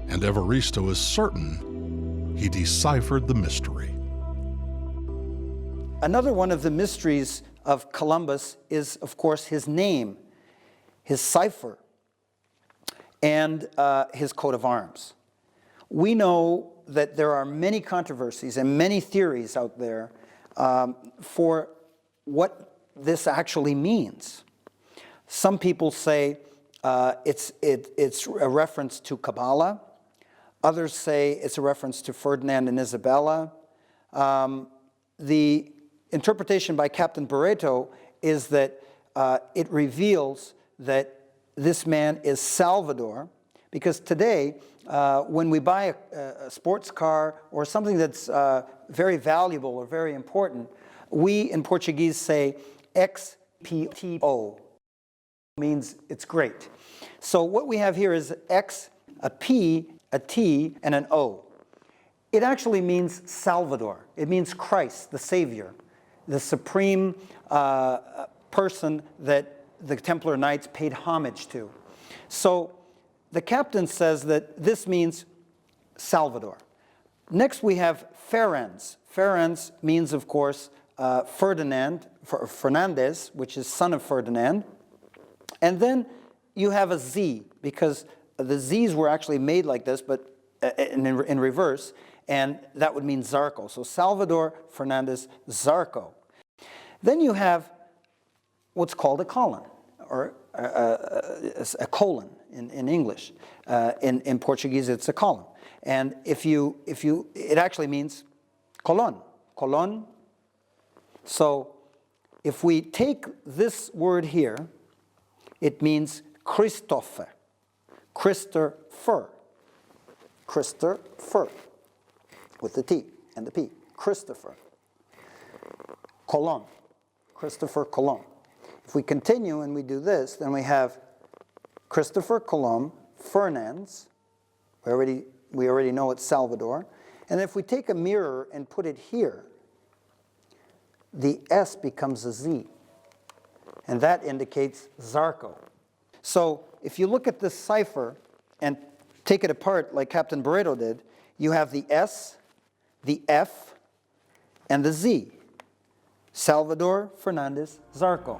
and Evaristo is certain he deciphered the mystery. Another one of the mysteries of Columbus is, of course, his name, his cipher, and his coat of arms. We know that there are many controversies and many theories out there for what this actually means. Some people say it's a reference to Kabbalah. Others say it's a reference to Ferdinand and Isabella. The interpretation by Captain Barreto is that it reveals that this man is Salvador, because today, when we buy a sports car or something that's very valuable or very important, we in Portuguese say XPO, means it's great. So what we have here is X, a P, a T, and an O. It actually means Salvador. It means Christ, the Savior, the supreme person that the Templar Knights paid homage to. So the captain says that this means Salvador. Next we have Ferenc. Ferenc means, of course, Fernandez, which is son of Ferdinand. And then you have a Z, because the Z's were actually made like this, but in reverse, and that would mean Zarco. So Salvador Fernandez Zarco. Then you have what's called a colon, or a colon in English. In Portuguese, it's a colon. And it actually means colon, colon. So if we take this word here, it means Christopher, Christopher, Christopher, with the T and the P, Christopher, Colon, Christopher Colon. If we continue and we do this, then we have Christopher Colon, Fernandez, we already know it's Salvador, and if we take a mirror and put it here, the S becomes a Z, and that indicates Zarco. So if you look at this cipher and take it apart like Captain Barreto did, you have the S, the F, and the Z. Salvador Fernandez Zarco.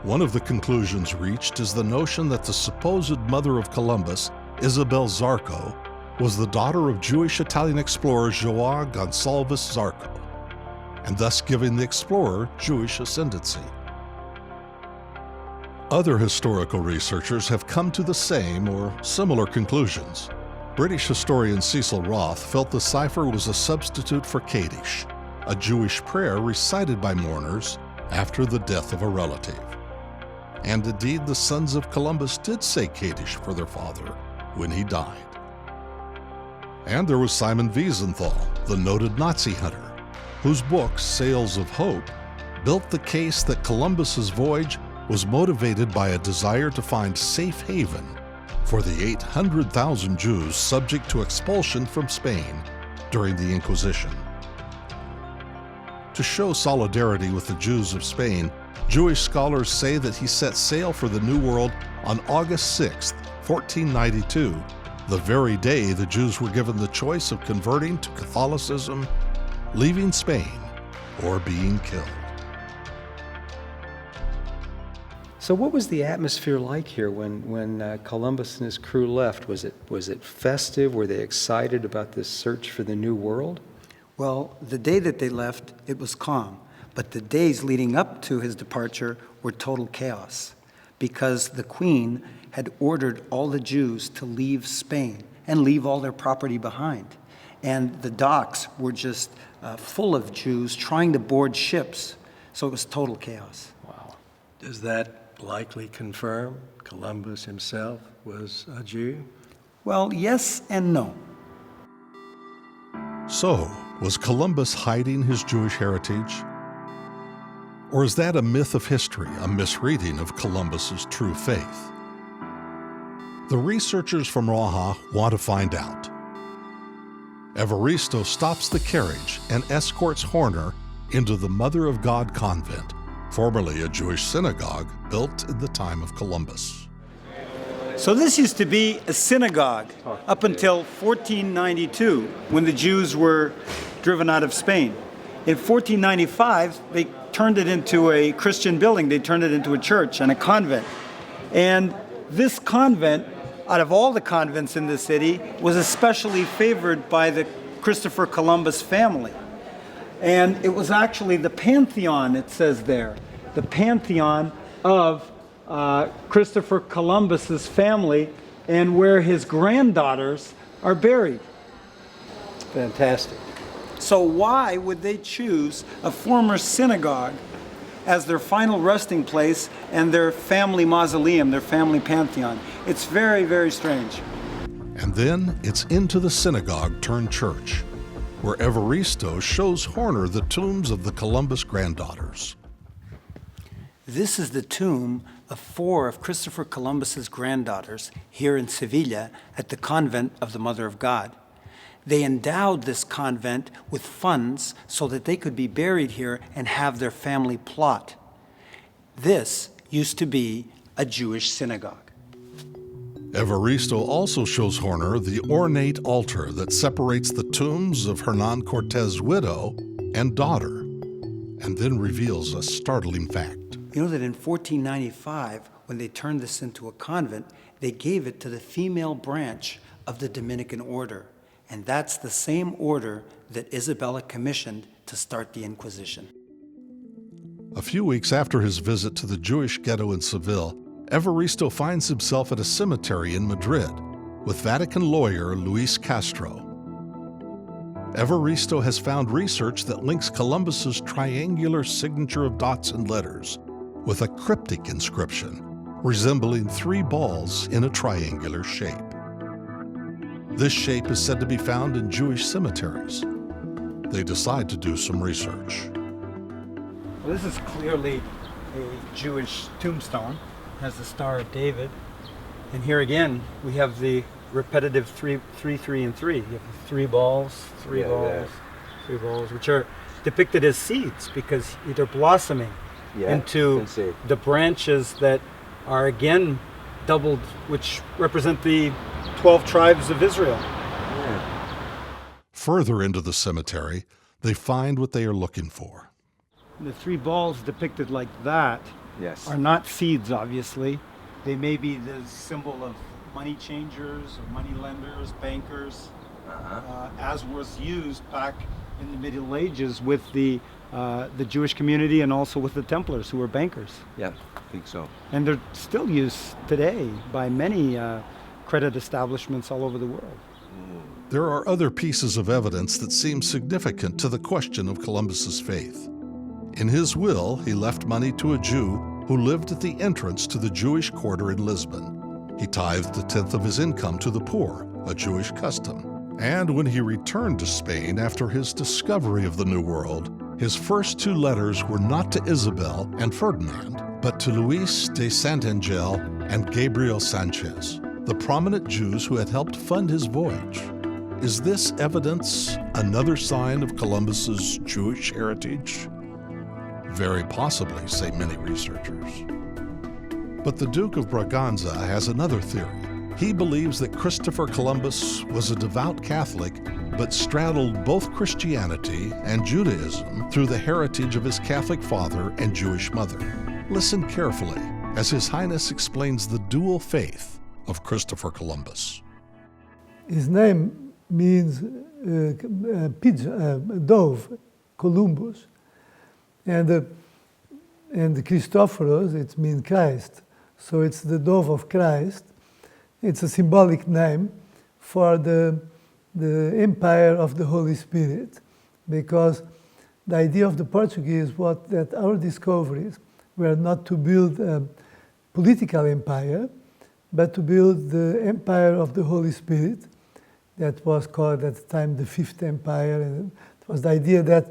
One of the conclusions reached is the notion that the supposed mother of Columbus, Isabel Zarco, was the daughter of Jewish Italian explorer João Gonçalves Zarco, and thus giving the explorer Jewish ascendancy. Other historical researchers have come to the same or similar conclusions. British historian Cecil Roth felt the cipher was a substitute for Kaddish, a Jewish prayer recited by mourners after the death of a relative. And indeed, the sons of Columbus did say Kaddish for their father when he died. And there was Simon Wiesenthal, the noted Nazi hunter, whose book, Sails of Hope, built the case that Columbus's voyage was motivated by a desire to find safe haven for the 800,000 Jews subject to expulsion from Spain during the Inquisition. To show solidarity with the Jews of Spain, Jewish scholars say that he set sail for the New World on August 6, 1492, the very day the Jews were given the choice of converting to Catholicism, leaving Spain, or being killed. So what was the atmosphere like here when Columbus and his crew left? Was it festive? Were they excited about this search for the New World? Well, the day that they left, it was calm. But the days leading up to his departure were total chaos, because the Queen had ordered all the Jews to leave Spain and leave all their property behind. And the docks were just full of Jews trying to board ships. So it was total chaos. Wow. Does that likely confirm Columbus himself was a Jew? Well, yes and no. So, was Columbus hiding his Jewish heritage? Or is that a myth of history, a misreading of Columbus's true faith? The researchers from Raha want to find out. Evaristo stops the carriage and escorts Horner into the Mother of God convent, formerly a Jewish synagogue built in the time of Columbus. So this used to be a synagogue up until 1492, when the Jews were driven out of Spain. In 1495, they turned it into a Christian building. They turned it into a church and a convent. And this convent, out of all the convents in the city, was especially favored by the Christopher Columbus family. And it was actually the pantheon, it says there, the pantheon of Christopher Columbus's family, and where his granddaughters are buried. Fantastic. So why would they choose a former synagogue as their final resting place and their family mausoleum, their family pantheon? It's very, very strange. And then it's into the synagogue turned church, where Evaristo shows Horner the tombs of the Columbus granddaughters. This is the tomb of 4 of Christopher Columbus's granddaughters here in Sevilla at the convent of the Mother of God. They endowed this convent with funds so that they could be buried here and have their family plot. This used to be a Jewish synagogue. Evaristo also shows Horner the ornate altar that separates the tombs of Hernan Cortez's widow and daughter, and then reveals a startling fact. You know that in 1495, when they turned this into a convent, they gave it to the female branch of the Dominican order. And that's the same order that Isabella commissioned to start the Inquisition. A few weeks after his visit to the Jewish ghetto in Seville, Evaristo finds himself at a cemetery in Madrid with Vatican lawyer Luis Castro. Evaristo has found research that links Columbus's triangular signature of dots and letters with a cryptic inscription resembling 3 balls in a triangular shape. This shape is said to be found in Jewish cemeteries. They decide to do some research. Well, this is clearly a Jewish tombstone. It has the Star of David. And here again, we have the repetitive 3, 3, and 3. You have the 3 balls, 3 balls, 3 balls, which are depicted as seeds because they're blossoming into the branches that are again doubled, which represent the 12 tribes of Israel. Further into the cemetery, they find what they are looking for. The 3 balls depicted like that are not seeds, obviously. They may be the symbol of money changers or money lenders, bankers, as was used back in the Middle Ages with the Jewish community and also with the Templars, who were bankers. Yeah, I think so. And they're still used today by many credit establishments all over the world. There are other pieces of evidence that seem significant to the question of Columbus's faith. In his will, he left money to a Jew who lived at the entrance to the Jewish quarter in Lisbon. He tithed 1/10 of his income to the poor, a Jewish custom. And when he returned to Spain after his discovery of the New World, his first 2 letters were not to Isabel and Ferdinand, but to Luis de Santangel and Gabriel Sanchez, the prominent Jews who had helped fund his voyage. Is this evidence another sign of Columbus's Jewish heritage? Very possibly, say many researchers. But the Duke of Braganza has another theory. He believes that Christopher Columbus was a devout Catholic, but straddled both Christianity and Judaism through the heritage of his Catholic father and Jewish mother. Listen carefully as His Highness explains the dual faith of Christopher Columbus. His name means dove, Columbus, and Christophoros, it means Christ. So it's the dove of Christ. It's a symbolic name for the empire of the Holy Spirit, because the idea of the Portuguese was that our discoveries were not to build a political empire, but to build the empire of the Holy Spirit, that was called at the time the Fifth Empire. And it was the idea that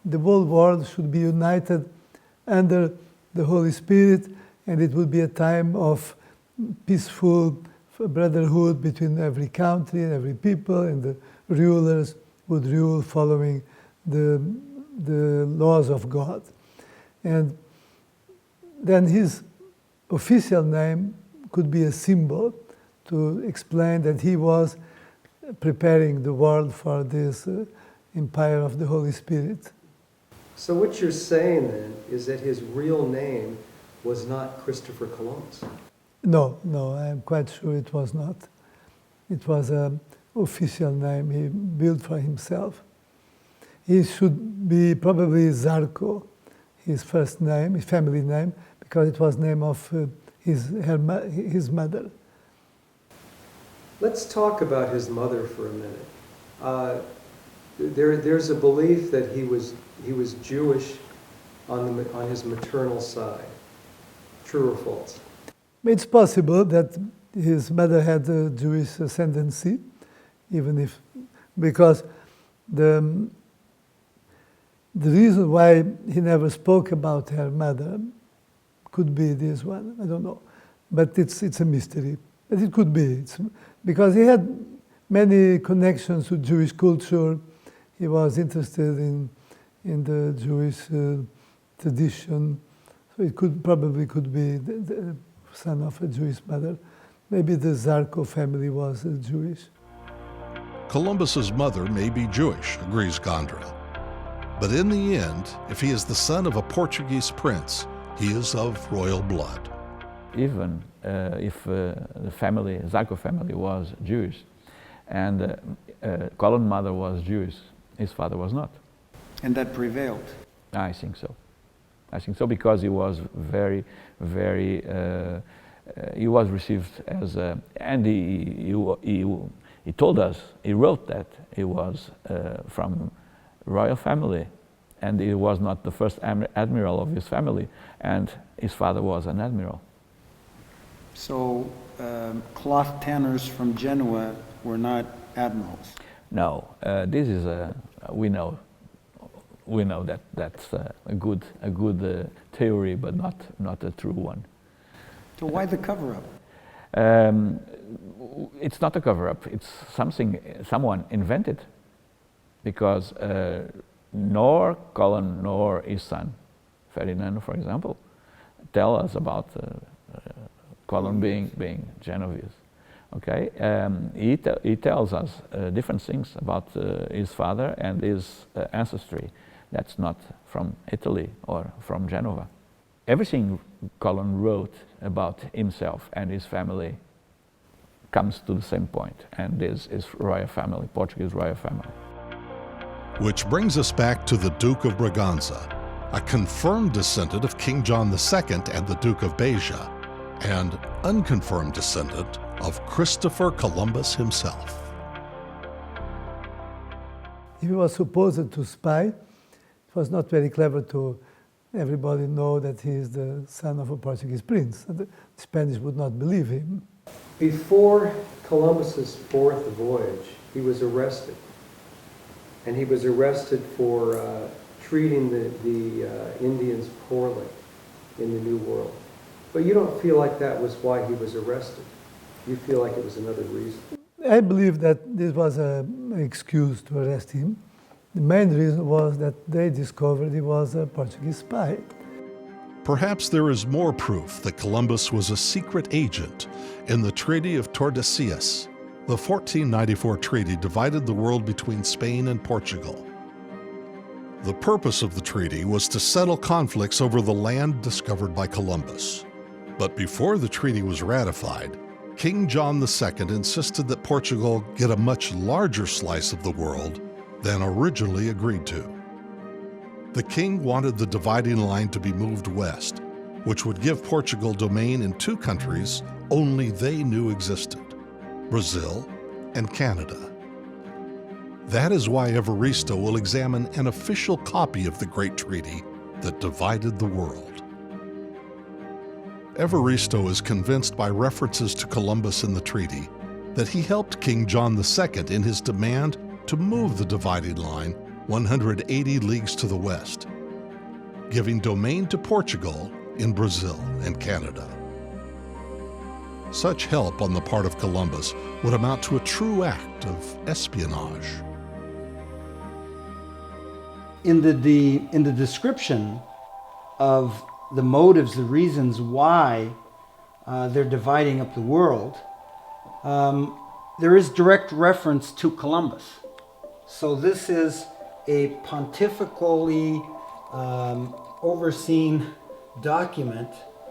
the whole world should be united under the Holy Spirit, and it would be a time of peaceful brotherhood between every country and every people and the rulers would rule following the laws of God. And then his official name could be a symbol to explain that he was preparing the world for this empire of the Holy Spirit. So what you're saying then is that his real name was not Christopher Columbus? No, I'm quite sure it was not. It was an official name he built for himself. He should be probably Zarko, his first name, his family name, because it was the name of his mother. Let's talk about his mother for a minute. There's a belief that he was Jewish on his maternal side. True or false? It's possible that his mother had a Jewish ascendancy, because the reason why he never spoke about her mother could be this one. I don't know, but it's a mystery. But it could be. Because he had many connections to Jewish culture. He was interested in the Jewish tradition. So it probably could be the son of a Jewish mother. Maybe the Zarko family was Jewish. Columbus's mother may be Jewish, agrees Gondra. But in the end, if he is the son of a Portuguese prince, he is of royal blood. Even if the Zarko family was Jewish, and Colin's mother was Jewish, his father was not. And that prevailed? I think so. I think so, because he was very, very, he was received as and he told us, he wrote that he was from royal family, and he was not the first admiral of his family, and his father was an admiral. So cloth tanners from Genoa were not admirals? No, this is we know that that's a good theory, but not a true one. So why the cover-up? It's not a cover-up. It's something someone invented, because nor Colin nor his son Ferdinand, for example, tell us about Colin being Genovese. Okay, he tells us different things about his father and his ancestry. That's not from Italy or from Genova. Everything Colin wrote about himself and his family comes to the same point, and this is royal family, Portuguese royal family. Which brings us back to the Duke of Braganza, a confirmed descendant of King John II and the Duke of Beja, and unconfirmed descendant of Christopher Columbus himself. He was supposed to spy. It was not very clever to everybody know that he is the son of a Portuguese prince. The Spanish would not believe him. Before Columbus's fourth voyage, he was arrested. And he was arrested for treating the Indians poorly in the New World. But you don't feel like that was why he was arrested. You feel like it was another reason. I believe that this was an excuse to arrest him. The main reason was that they discovered he was a Portuguese spy. Perhaps there is more proof that Columbus was a secret agent in the Treaty of Tordesillas. The 1494 treaty divided the world between Spain and Portugal. The purpose of the treaty was to settle conflicts over the land discovered by Columbus. But before the treaty was ratified, King John II insisted that Portugal get a much larger slice of the world than originally agreed to. The king wanted the dividing line to be moved west, which would give Portugal domain in two countries only they knew existed: Brazil and Canada. That is why Evaristo will examine an official copy of the Great Treaty that divided the world. Evaristo is convinced by references to Columbus in the treaty that he helped King John II in his demand to move the dividing line 180 leagues to the west, giving domain to Portugal in Brazil and Canada. Such help on the part of Columbus would amount to a true act of espionage. in the description of the motives, the reasons why they're dividing up the world, there is direct reference to Columbus. So this is a pontifically overseen document,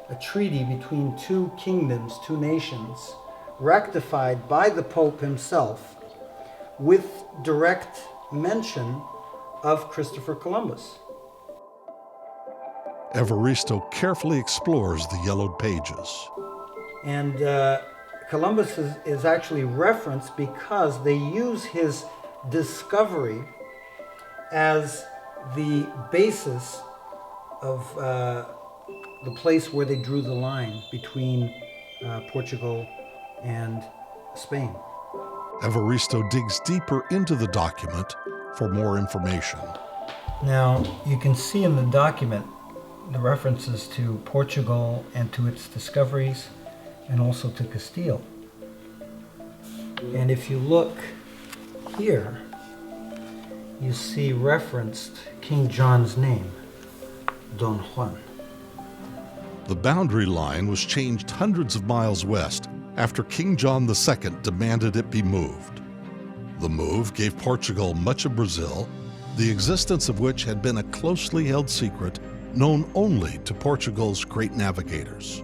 a treaty between two kingdoms, two nations, rectified by the Pope himself with direct mention of Christopher Columbus. Evaristo carefully explores the yellowed pages. And Columbus is actually referenced because they use his discovery as the basis of the place where they drew the line between Portugal and Spain. Evaristo digs deeper into the document for more information. Now, you can see in the document the references to Portugal and to its discoveries, and also to Castile. And if you look here, you see referenced King John's name, Don Juan. The boundary line was changed hundreds of miles west after King John II demanded it be moved. The move gave Portugal much of Brazil, the existence of which had been a closely held secret known only to Portugal's great navigators.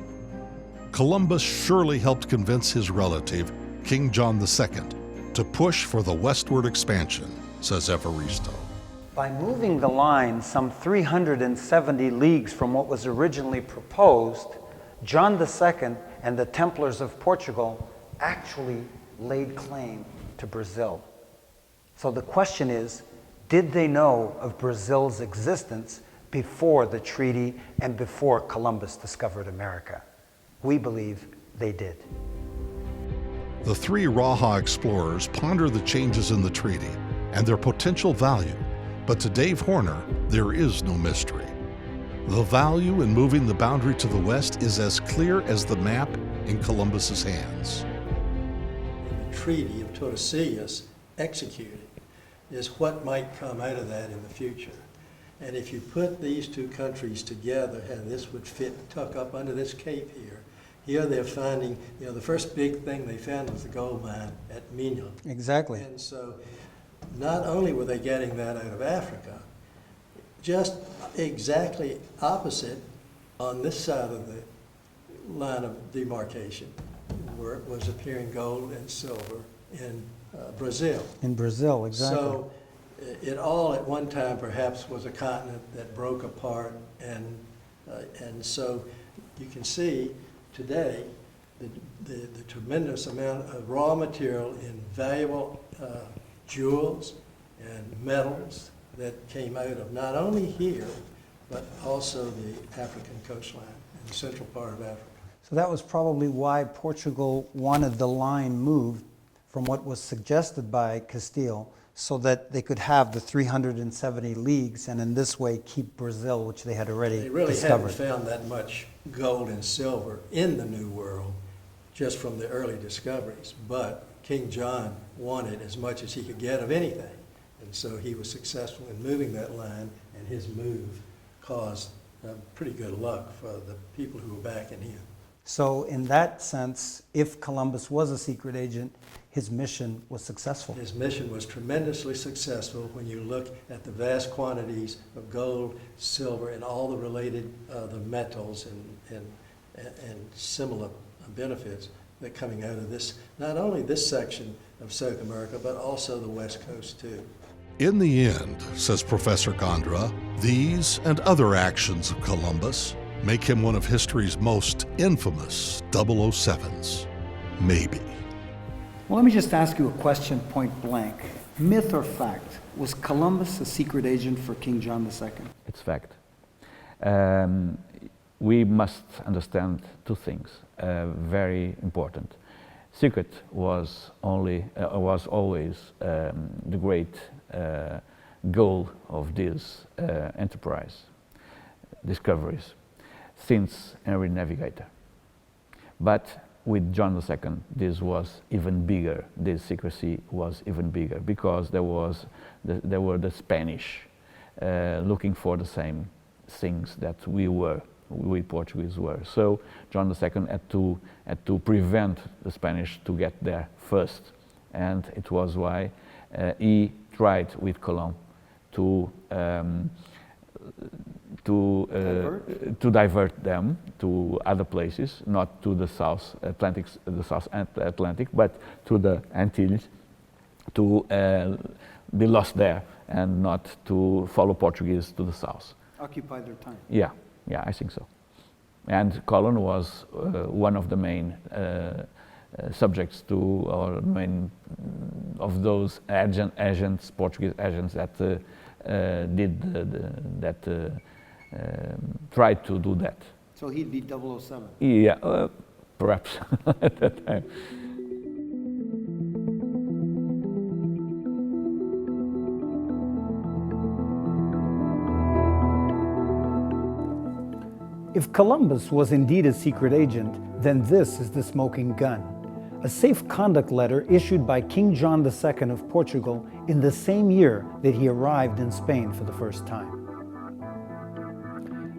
Columbus surely helped convince his relative, King John II, to push for the westward expansion, says Evaristo. By moving the line some 370 leagues from what was originally proposed, John II and the Templars of Portugal actually laid claim to Brazil. So the question is, did they know of Brazil's existence before the treaty and before Columbus discovered America? We believe they did. The three Raja explorers ponder the changes in the treaty and their potential value, but to Dave Horner, there is no mystery. The value in moving the boundary to the west is as clear as the map in Columbus's hands. The Treaty of Tordesillas executed is what might come out of that in the future. And if you put these two countries together, and this would fit, tuck up under this cape here. Here they're finding, the first big thing they found was the gold mine at Minho. Exactly. And so not only were they getting that out of Africa, just exactly opposite on this side of the line of demarcation where it was appearing gold and silver in Brazil. In Brazil, exactly. So it all at one time perhaps was a continent that broke apart, and so you can see today the tremendous amount of raw material in valuable jewels and metals that came out of not only here, but also the African coastline and the central part of Africa. So that was probably why Portugal wanted the line moved from what was suggested by Castile, so that they could have the 370 leagues and in this way keep Brazil, which they had already discovered. They really hadn't found that much gold and silver in the New World just from the early discoveries, but King John wanted as much as he could get of anything. And so he was successful in moving that line, and his move caused pretty good luck for the people who were backing him. So in that sense, if Columbus was a secret agent, his mission was successful. His mission was tremendously successful when you look at the vast quantities of gold, silver, and all the related the metals and similar benefits that are coming out of this, not only this section of South America, but also the West Coast too. In the end, says Professor Gondra, these and other actions of Columbus make him one of history's most infamous 007s. Maybe. Well, let me just ask you a question point blank. Myth or fact, was Columbus a secret agent for King John II? It's fact. We must understand two things, very important. Secret was always the great goal of this enterprise, discoveries, since Henry Navigator. But with John II, this was even bigger. This secrecy was even bigger because there were the Spanish looking for the same things that we Portuguese were. So John II had to prevent the Spanish to get there first, and it was why he tried with Colomb to divert them to other places, not to the South Atlantic, but to the Antilles, to be lost there and not to follow Portuguese to the south. Occupy their time. Yeah, I think so. And Colon was one of the main subjects to, or main of those agents, Portuguese agents that tried to do that. So he'd be 007? Yeah, perhaps at that time. If Columbus was indeed a secret agent, then this is the smoking gun. A safe conduct letter issued by King John II of Portugal in the same year that he arrived in Spain for the first time.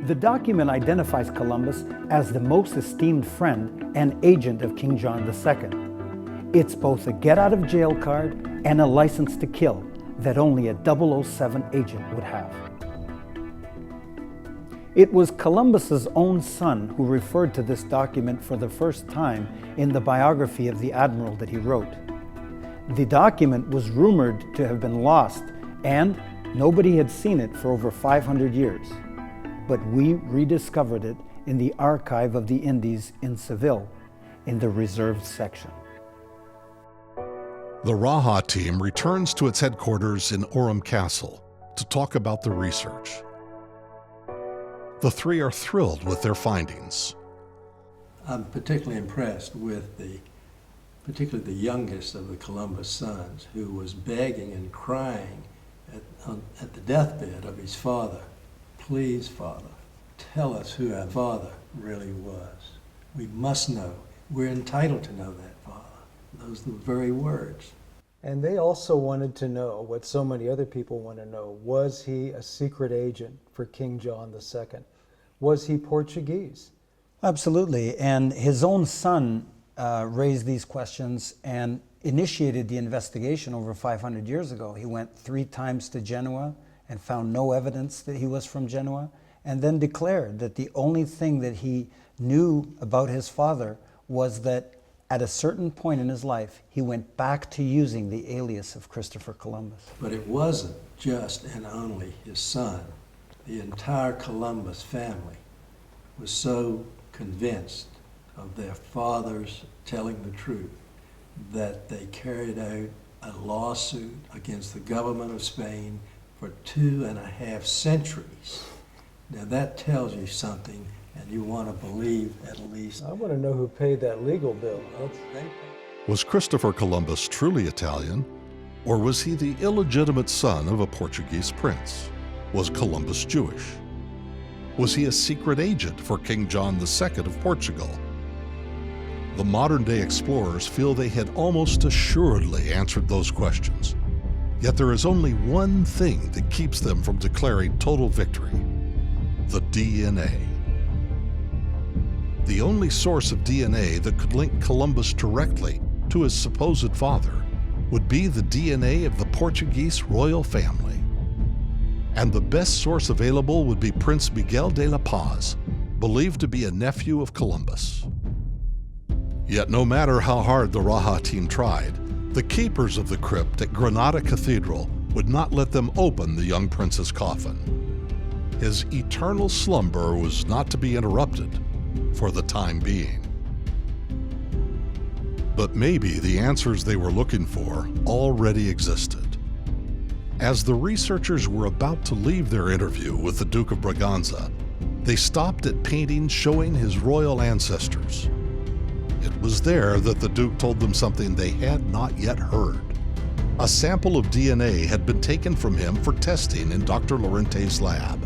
The document identifies Columbus as the most esteemed friend and agent of King John II. It's both a get-out-of-jail card and a license to kill that only a 007 agent would have. It was Columbus's own son who referred to this document for the first time in the biography of the admiral that he wrote. The document was rumored to have been lost, and nobody had seen it for over 500 years. But we rediscovered it in the Archive of the Indies in Seville, in the reserved section. The Raha team returns to its headquarters in Orem Castle to talk about the research. The three are thrilled with their findings. I'm particularly impressed with particularly the youngest of the Columbus sons, who was begging and crying at the deathbed of his father. Please, Father, tell us who our father really was. We must know. We're entitled to know that, Father. Those are the very words. And they also wanted to know what so many other people want to know. Was he a secret agent for King John II? Was he Portuguese? Absolutely. And his own son raised these questions and initiated the investigation over 500 years ago. He went 3 times to Genoa and found no evidence that he was from Genoa, and then declared that the only thing that he knew about his father was that at a certain point in his life, he went back to using the alias of Christopher Columbus. But it wasn't just and only his son. The entire Columbus family was so convinced of their father's telling the truth that they carried out a lawsuit against the government of Spain for 2.5 centuries. Now that tells you something, and you want to believe at least. I want to know who paid that legal bill. Was Christopher Columbus truly Italian, or was he the illegitimate son of a Portuguese prince? Was Columbus Jewish? Was he a secret agent for King John II of Portugal? The modern-day explorers feel they had almost assuredly answered those questions. Yet there is only one thing that keeps them from declaring total victory: the DNA. The only source of DNA that could link Columbus directly to his supposed father would be the DNA of the Portuguese royal family. And the best source available would be Prince Miguel de la Paz, believed to be a nephew of Columbus. Yet no matter how hard the Raha team tried, the keepers of the crypt at Granada Cathedral would not let them open the young prince's coffin. His eternal slumber was not to be interrupted for the time being. But maybe the answers they were looking for already existed. As the researchers were about to leave their interview with the Duke of Braganza, they stopped at paintings showing his royal ancestors. It was there that the Duke told them something they had not yet heard. A sample of DNA had been taken from him for testing in Dr. Llorente's lab.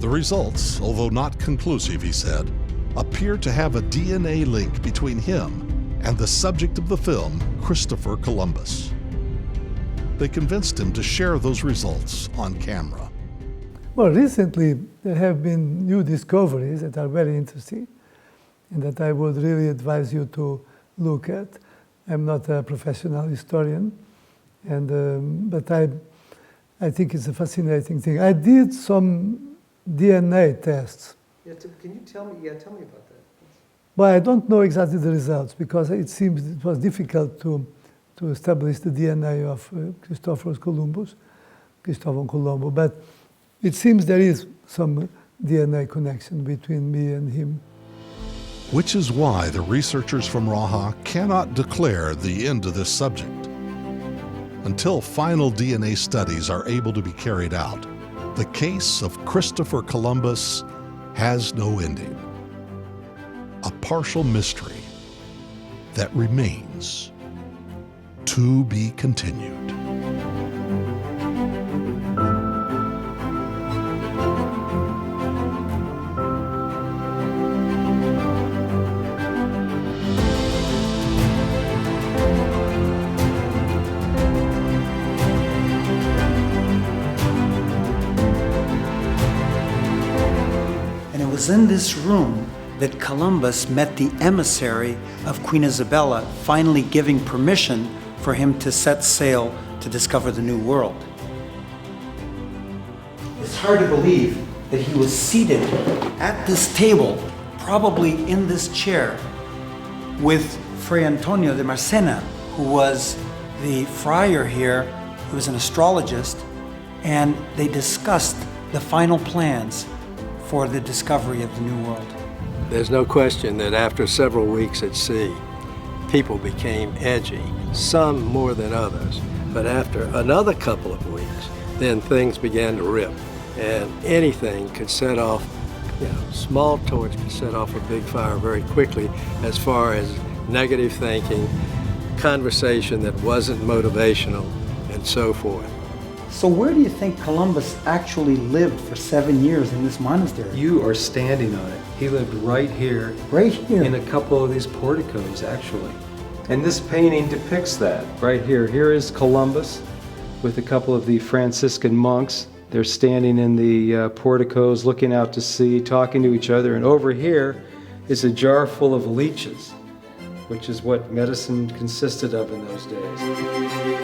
The results, although not conclusive, he said, appear to have a DNA link between him and the subject of the film, Christopher Columbus. they convinced him to share those results on camera. Well, recently there have been new discoveries that are very interesting and that I would really advise you to look at. I'm not a professional historian, but I think it's a fascinating thing. I did some DNA tests. Yeah, can you tell me about that? Well, I don't know exactly the results because it seems it was difficult to establish the DNA of Christopher Colombo, but it seems there is some DNA connection between me and him. Which is why the researchers from Raha cannot declare the end of this subject. Until final DNA studies are able to be carried out, the case of Christopher Columbus has no ending. A partial mystery that remains to be continued. And it was in this room that Columbus met the emissary of Queen Isabella, finally giving permission for him to set sail to discover the New World. It's hard to believe that he was seated at this table, probably in this chair, with Fray Antonio de Marcena, who was the friar here, who was an astrologist, and they discussed the final plans for the discovery of the New World. There's no question that after several weeks at sea, people became edgy, some more than others. But after another couple of weeks, then things began to rip, and anything could set off, small torch could set off a big fire very quickly as far as negative thinking, conversation that wasn't motivational, and so forth. So where do you think Columbus actually lived for 7 years in this monastery? You are standing on it. He lived right here. Right here? In a couple of these porticos, actually. And this painting depicts that right here. Here is Columbus with a couple of the Franciscan monks. They're standing in the porticos, looking out to sea, talking to each other. And over here is a jar full of leeches, which is what medicine consisted of in those days.